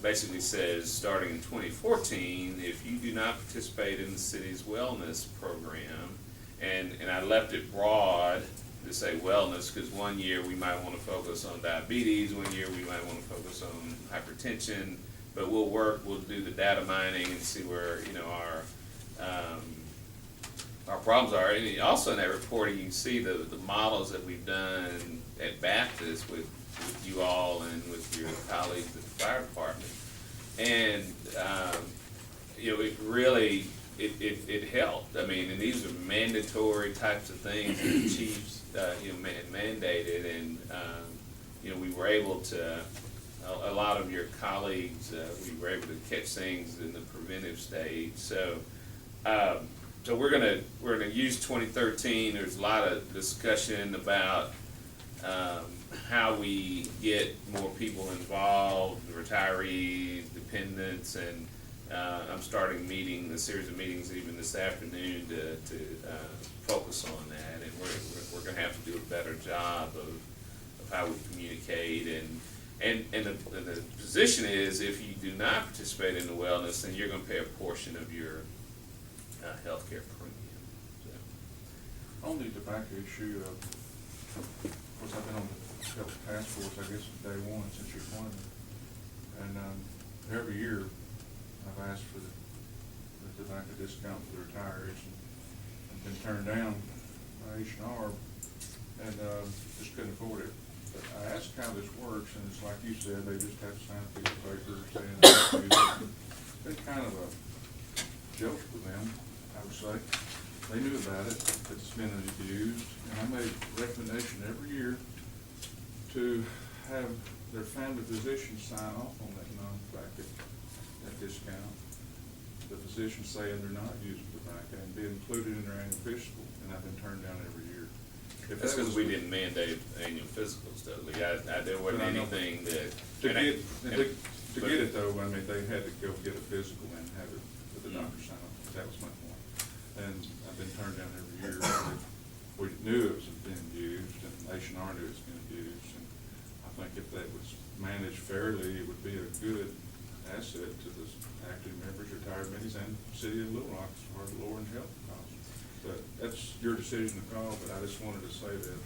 basically says, starting in 2014, if you do not participate in the city's wellness program, and I left it broad to say wellness, because one year we might want to focus on diabetes, one year we might want to focus on hypertension, but we'll do the data mining and see where, you know, our problems are. And also in that reporting, you can see the models that we've done at Baptist with you all and with your colleagues at the fire department, and you know, it really it helped. I mean, and these are mandatory types of things that the chiefs you know, mandated, and you know, we were able to. A lot of your colleagues, we were able to catch things in the preventive stage. So, so we're gonna use 2013. There's a lot of discussion about how we get more people involved, retirees, dependents, and I'm starting a series of meetings even this afternoon to focus on that, and we're gonna have to do a better job of how we communicate, and the position is, if you do not participate in the wellness, then you're gonna pay a portion of your healthcare premium. So. On the tobacco issue, of course, I've been on the health task force, I guess, from day one since you appointed me. And every year, I've asked for the tobacco discount for the retirees, and I've been turned down by H&R, and just couldn't afford it. But I asked how this works, and it's like you said, they just have to sign a piece of paper saying they have to use it. It's been kind of a joke for them, I would say. They knew about it, that it's been abused, and I made a recommendation every year to have their family physician sign off on that non-tobacco, that discount. The physicians saying they're not using tobacco and be included in their annual physical, and I've been turned down every year. If That's that because was we the- didn't mandate annual physicals, Dudley. There wasn't But I know- anything that. To and I- get, to but- get it though, I mean, they had to go get a physical and have it with the doctor sign off. That was my point. And I've been turned down every year. We knew it was being used, and H&R knew it was being used, and I think if that was managed fairly, it would be a good asset to the active members, retired members, and the city of Little Rock as far as lowering health costs. But that's your decision to call, but I just wanted to say that.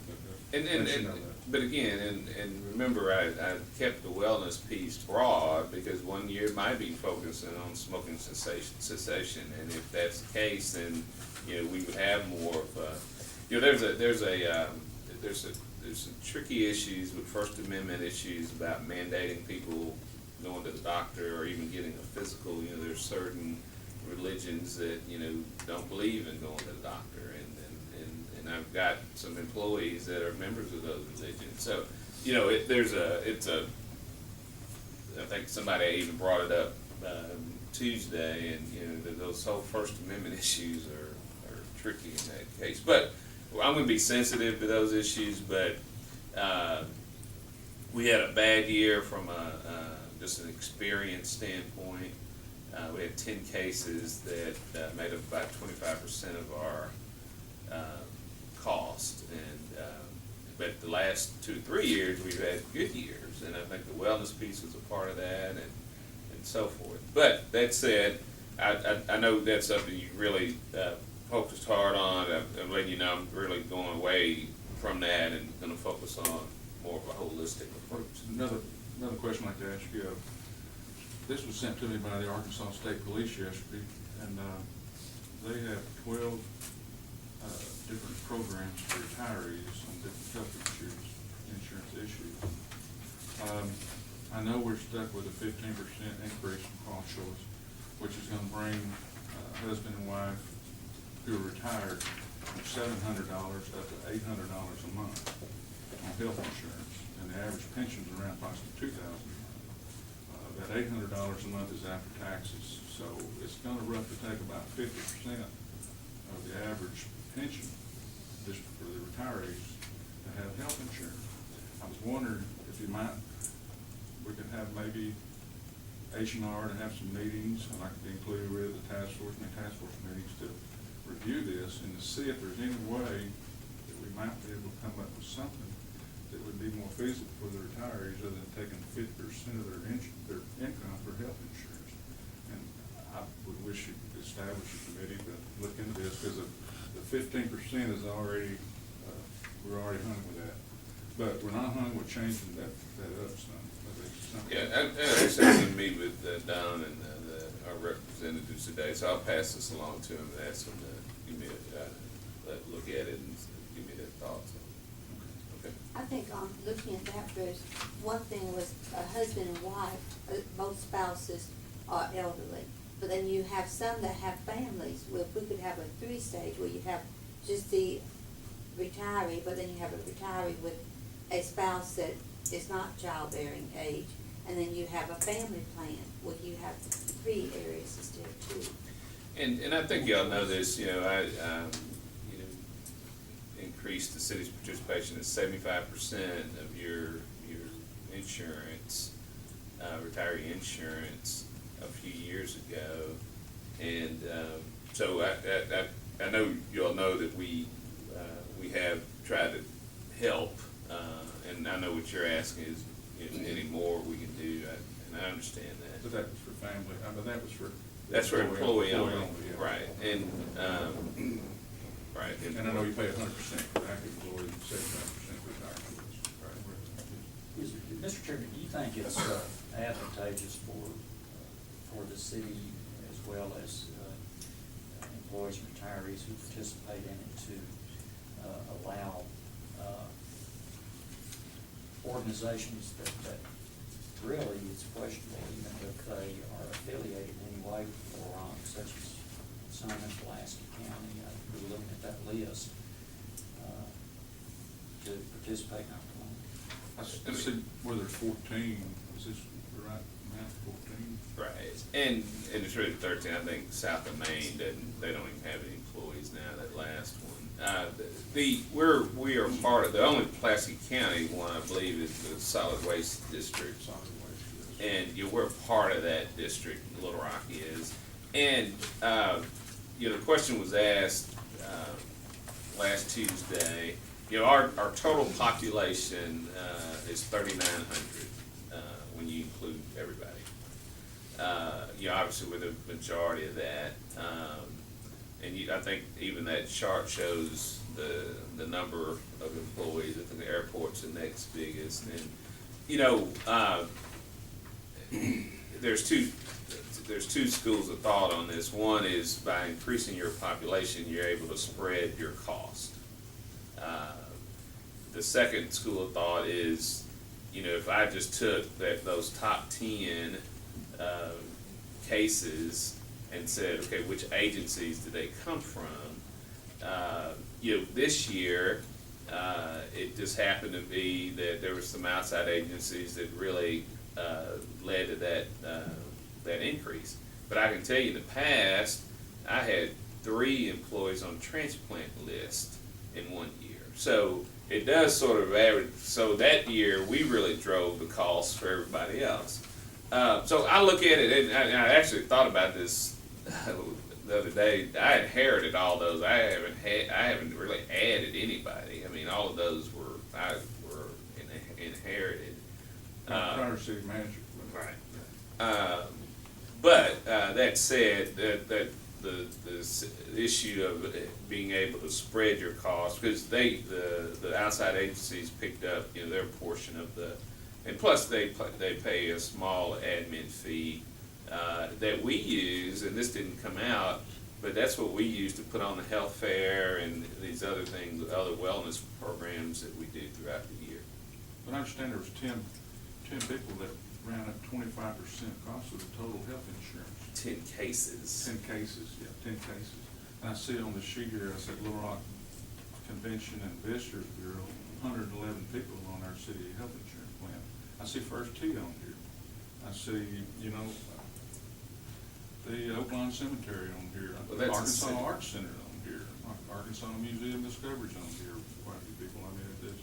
Let you know that. But again, and remember, I kept the wellness piece broad, because one year might be focusing on smoking cessation, and if that's the case, then, we would have more of there's some tricky issues with First Amendment issues about mandating people going to the doctor or even getting a physical. There's certain religions that, don't believe in going to the doctor, and I've got some employees that are members of those religions. So, I think somebody even brought it up Tuesday, and those whole First Amendment issues are tricky in that case. But I'm going to be sensitive to those issues, but we had a bad year from just an experience standpoint. We had 10 cases that made up about 25% of our cost, but the last 2 to 3 years we've had good years, and I think the wellness piece was a part of that, and so forth. But that said, I know that's something you really focused hard on. I'm letting you know I'm really going away from that and going to focus on more of a holistic approach. Another question I'd like to ask you. This was sent to me by the Arkansas State Police yesterday, and they have 12 different programs for retirees on different health insurance issues. I know we're stuck with a 15% increase in cost choice, which is going to bring husband and wife who are retired from $700 up to $800 a month on health insurance, and the average pension is around approximately $2,000 a month. That $800 a month is after taxes, so it's going to roughly take about 50% of the average pension just for the retirees to have health insurance. I was wondering if we could have maybe H&R to have some meetings, and I could include with the task force meetings to review this and to see if there's any way that we might be able to come up with something that would be more feasible for the retirees other than taking 50% of their income for health insurance. And I would wish you could establish a committee to look into this, because the 15% is already, we're already hung with that. But we're not hung with changing that up some. Yeah, I actually meet with Don and our representatives today, so I'll pass this along to him and ask him to give me look at it and give me their thoughts. Okay. I think looking at that, Bruce, one thing was a husband and wife, both spouses are elderly. But then you have some that have families. Well, if we could have a 3-stage where you have just the retiree, but then you have a retiree with a spouse that is not childbearing age, and then you have a family plan where you have 3 areas instead of 2. And I think y'all know this, I increase the city's participation to 75% of your insurance, retiree insurance a few years ago. And, so I know you all know that we have tried to help, and I know what you're asking is, any more we can do, and I understand that. But that was for family, but that was for. That's for employee only, yeah. right, and, right. And I know you pay 100% for active employees, 75% retirement. Mr. Chairman, do you think it's advantageous for the city as well as employees and retirees who participate in it to allow organizations that really it's questionable even if they are affiliated in any way with Little such as Simon, Pulaski County, we're looking at that list, to participate in our plan? I see where there's 14, is this the right amount, 14? Right, and it's really 13, I think south of Maine, they don't even have any employees now, that last one. We are part of, the only Pulaski County one, I believe, is the solid waste district. Solid waste, yes. And, we're part of that district, Little Rock is. And, the question was asked, last Tuesday, our total population, is 3,900, when you include everybody. Obviously we're the majority of that, and I think even that chart shows the number of employees. I think the airport's the next biggest, and, there's two schools of thought on this. One is by increasing your population, you're able to spread your cost. The second school of thought is, if I just took those top 10 cases and said, okay, which agencies did they come from? This year, it just happened to be that there were some outside agencies that really led to that increase. But I can tell you in the past, I had 3 employees on transplant list in 1 year. So it does sort of average. So that year, we really drove the cost for everybody else. So I look at it, and I actually thought about this the other day. I inherited all those. I haven't really added anybody. I mean, all of those were inherited. Prior city manager. Right. But that said, that the issue of being able to spread your costs, because the outside agencies picked up their portion of the, and plus they pay a small admin fee that we use, and this didn't come out, but that's what we use to put on the health fair and these other things, other wellness programs that we do throughout the year. But I understand there was 10 people that ran up 25% cost of the total health insurance. 10 cases. 10 cases, yeah, 10 cases. And I see on the sheet here, I said Little Rock Convention and Visitors Bureau, 111 people on our city health insurance plan. I see First T on here. I see, the Oakland Cemetery on here. Well, that's Arkansas Arts Center on here. Arkansas Museum Discovery's on here. Quite a few people. I mean, it is,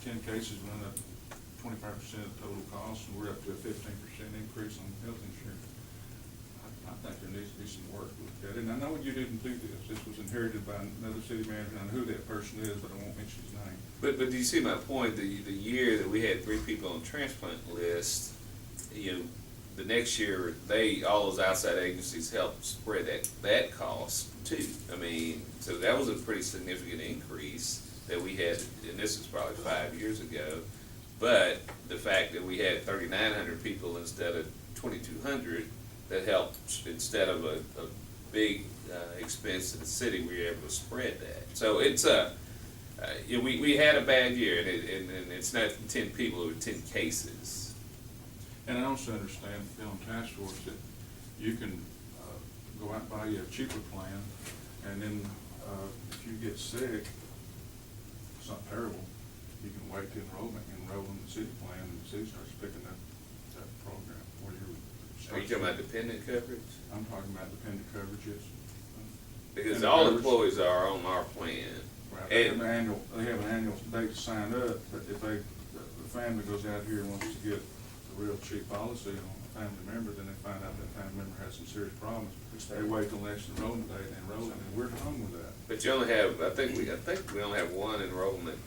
10 cases run up 25% of total cost, and we're up to a 15% increase on health insurance. I think there needs to be some work looked at it. And I know you didn't do this. This was inherited by another city manager. I know who that person is, but I won't mention his name. But do you see my point? The year that we had 3 people on the transplant list, the next year all those outside agencies helped spread that cost too. I mean, so that was a pretty significant increase that we had, and this was probably 5 years ago. But the fact that we had 3,900 people instead of 2,200, that helped. Instead of a big expense to the city, we were able to spread that. So it's we had a bad year, and it's not 10 people, it was 10 cases. And I also understand, on task force, that you can go out and buy you a cheaper plan, and then if you get sick, it's not terrible, you can wait to enroll in the city plan, and the city starts picking up that program. Are you talking about dependent coverage? I'm talking about dependent coverage, yes. Because And the all members- employees are on our plan. Right, they have And- they have an annual date to sign up, but if the family goes out here and wants to get a real cheap policy on a family member, then they find out that family member has some serious problems. They wait till next enrollment date and enroll it, and we're home with that. But you only have, I think we only have one enrollment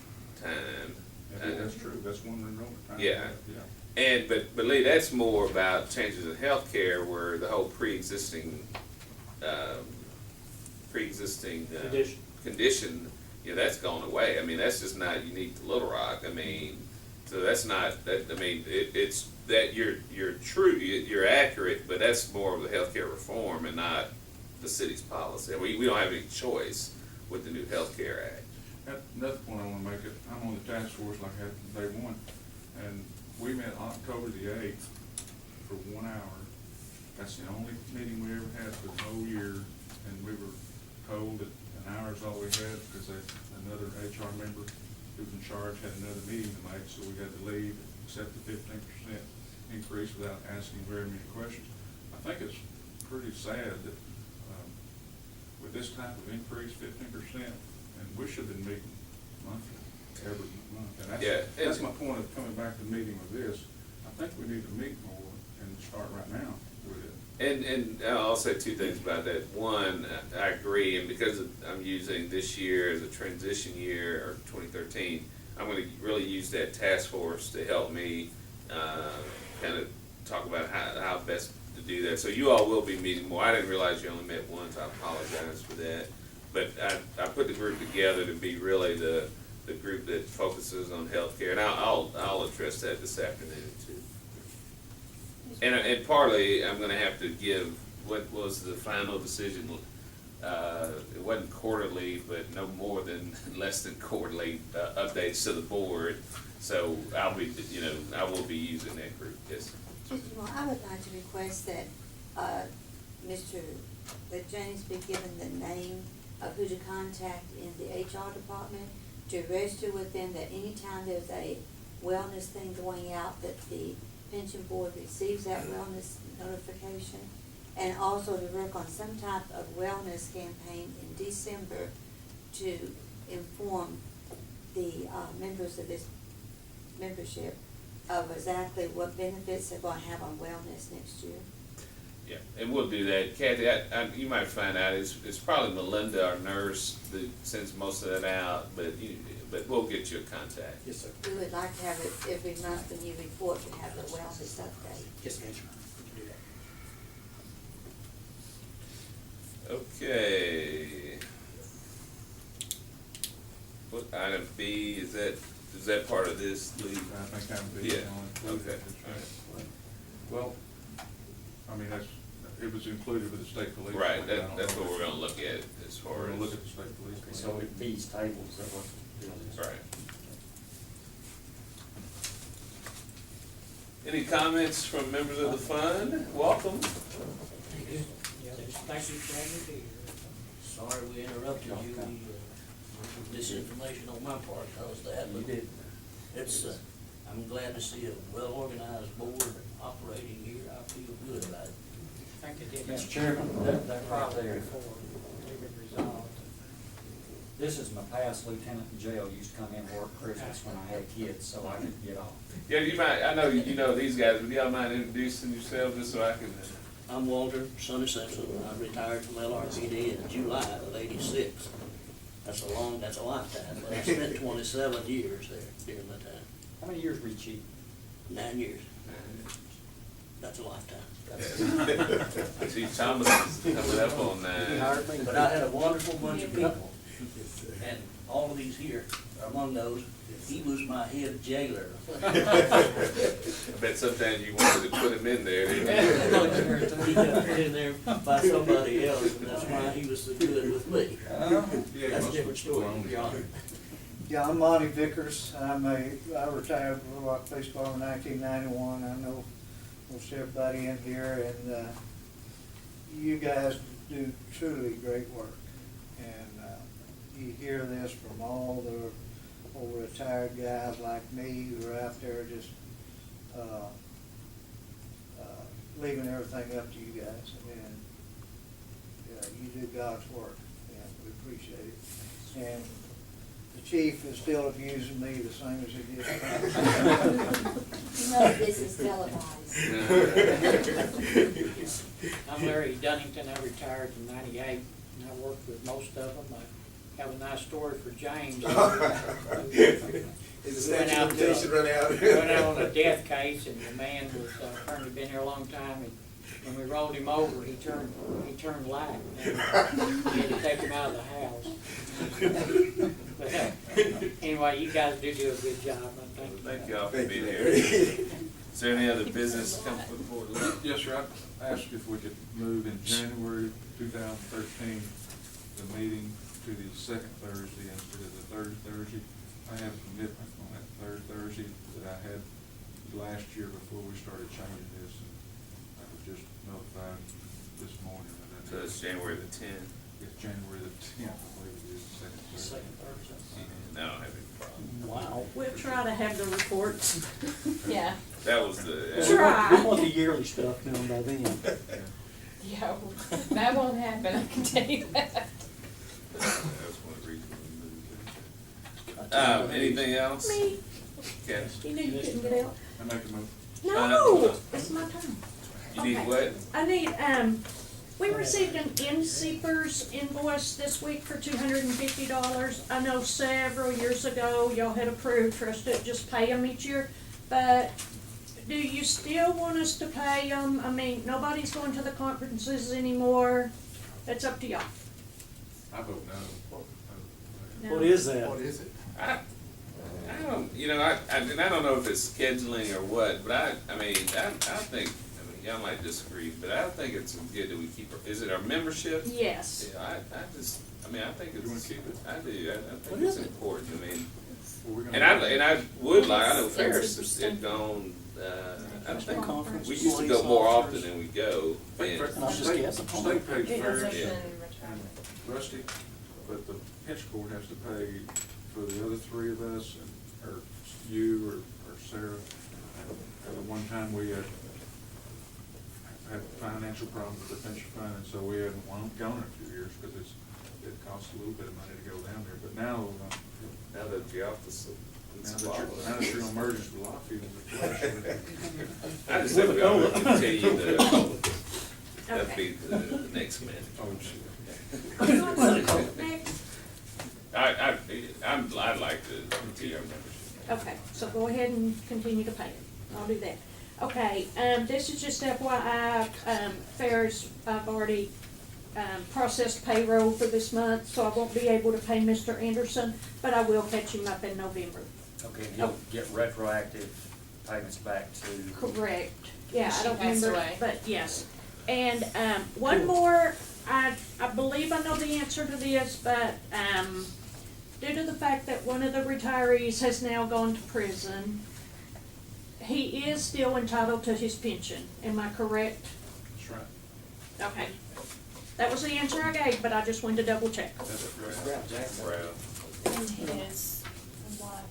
time. And that's true, that's one enrollment time. Yeah. Yeah. And, but Lee, that's more about changes in healthcare where the whole pre-existing Condition. condition, that's gone away. I mean, that's just not unique to Little Rock. I mean, so that's not, that, I mean, it's that you're true, you're accurate, but that's more of the healthcare reform and not the city's policy. We don't have any choice with the new Healthcare Act. Another point I wanna make it, I'm on the task force like I had from day one, and we met October the 8th for 1 hour. That's the only meeting we ever had for the whole year, and we were told that an hour is all we had because another HR member who was in charge had another meeting to make, so we had to leave, accept the 15% increase without asking very many questions. I think it's pretty sad that, with this type of increase, 15%, and we should have been meeting monthly, every month. And Yeah, that's my point of coming back to meeting with this. I think we need to meet more and start right now with it. And I'll say two things about that. One, I agree, and because I'm using this year as a transition year, or 2013, I'm gonna really use that task force to help me kind of talk about how best to do that. So you all will be meeting more. I didn't realize you only met once. I apologize for that. But I put the group together to be really the group that focuses on healthcare, and I'll address that this afternoon too. And partly, I'm gonna have to give, what was the final decision? It wasn't quarterly, but no more than, less than quarterly, updates to the board. So I will be using that group, yes. Well, I would like to request that, that James be given the name of who to contact in the HR department, to register with them that anytime there's a wellness thing going out, that the pension board receives that wellness notification, and also to work on some type of wellness campaign in December to inform the members of this membership of exactly what benefits they're going to have on wellness next year. Yeah, and we'll do that. Kathy, you might find out, it's probably Melinda, our nurse, that sends most of that out, but we'll get you a contact. Yes, sir. We would like to have it every month when you report, to have the wellness update. Yes, ma'am. We can do that. Okay. What, item B, is that part of this, Lee? I think I'm being Yeah, on. okay. Well, I mean, it was included with the state police. Right, I don't that's know. what we're gonna look at as We're far gonna as. look at the state police. So if these tables, that what the deal is. Right. Any comments from members of the fund? Welcome. Thank you. Thank you for having me here. Sorry we interrupted you, this information on my part caused that, You but did. it's, I'm glad to see a well-organized board operating here, I feel good about it. I think it did. Mr. Chairman, that right there, Before we get resolved. this is my past lieutenant in jail, used to come in and work Christmas when I had kids, so I could get off. Yeah, you might, I know you know these guys, would y'all mind introducing yourselves just so I can? I'm Walter, son of Simpson, I retired from LRPD in July of '86. That's a lifetime, but I spent 27 years there during my time, How many years were you chief? 9 years. That's a lifetime. Chief Thomas is coming up on He hired me. But I had a wonderful bunch of people, and all of these here are among those. He was my head jailer. I bet sometimes you wanted to put him in there, didn't you? He got put in there by somebody else, and that's why he was so good with me. Yeah, That's a most different story, Your Honor. Yeah, I'm Monty Vickers. I retired from Little Rock Police Department in 1991. I know most everybody in here, and you guys do truly great work. And you hear this from all the old retired guys like me who are out there just leaving everything up to you guys. And you do God's work. we appreciate it. And the chief is still abusing me the same as he did. You know this is televised. I'm Larry Dunnington, I retired in '98, and I worked with most of them. I have a nice story for James. Is the Went statute out of to- limitation run out? Went out on a death case, and the man was apparently been here a long time, and when we rolled him over, he turned black. We had to take him out of the house. But anyway, you guys do a good job, I think. Thank you all for Thank being you. here. Is there any other business come before the board? Yes, sir, I asked if we could move in January 2013, the meeting to the second Thursday instead of the third Thursday. I have a commitment on that third Thursday that I had last year before we started changing this. I was just notified this morning that I So it's January the 10th. It's January the 10th, I believe it is, the second Thursday. Second Thursday. And I don't have any problem. Wow. We'll try to have the reports. Yeah, That was the. Try. We want the yearly stuff done by then. yeah, that won't happen, I can tell you that. That's one reason we moved it. Anything else? Me, Okay. you knew you couldn't get out. I make a move. No, it's my turn. You need Okay. what? I need, we received an in-seepers invoice this week for $250. I know several years ago, y'all had approved for us to just pay them each year, but do you still want us to pay them? I mean, nobody's going to the conferences anymore. It's up to y'all. I vote no. No. What is that? What is it? I don't, and I don't know if it's scheduling or what, but I mean, I think, y'all might disagree, but I think it's good that we keep, is it our membership? Yes. Yeah, I think it's. You wanna keep it? I do, I What think is it's it? important, I mean, Well, we're gonna- and I would like, I know It's Ferris had 60%. gone, I think, Conference, we used to police go more often officers. than we go. And I'll just guess. State pays It fair hasn't Yeah. been retirement. and Rusty, but the pinch court has to pay for the other three of us, or you, or Sarah. At one time, we had financial problems with the pension fund, and so we hadn't gone in a few years, because it costs a little bit of money to go down there, but now, now that you're off the, now that you're on emergency law field, I just think we ought to continue that'd be the next man. oh, shit. You want to vote next? I'd like to continue our membership. Okay, so go ahead and continue to pay it. I'll do that. Okay, this is just FYI, Ferris, I've already, processed payroll for this month, so I won't be able to pay Mr. Anderson, but I will catch him up in November. Okay, you'll get retroactive payments back to. Correct. Yeah, I She don't passed remember, away. but yes. And, one more, I believe I know the answer to this, but, due to the fact that one of the retirees has now gone to prison, he is still entitled to his pension. Am I correct? That's right. Okay. That was the answer I gave, but I just wanted to double check. That's right. Wow. And his wife,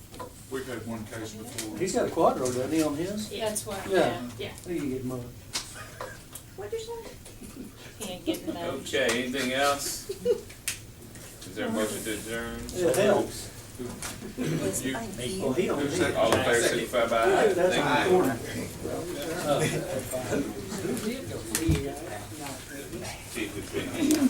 We've had one case before. He's got a quadro, doesn't he, on his? that's what, Yeah. yeah, Yeah. What do you get, mother? What'd you say? he ain't getting that. Okay, anything else? Is there a motion to adjourn? It helps. You- Well, he don't. Who's second? All in favor, signify by aye. That's Thank in you. the corner. Chief, between you.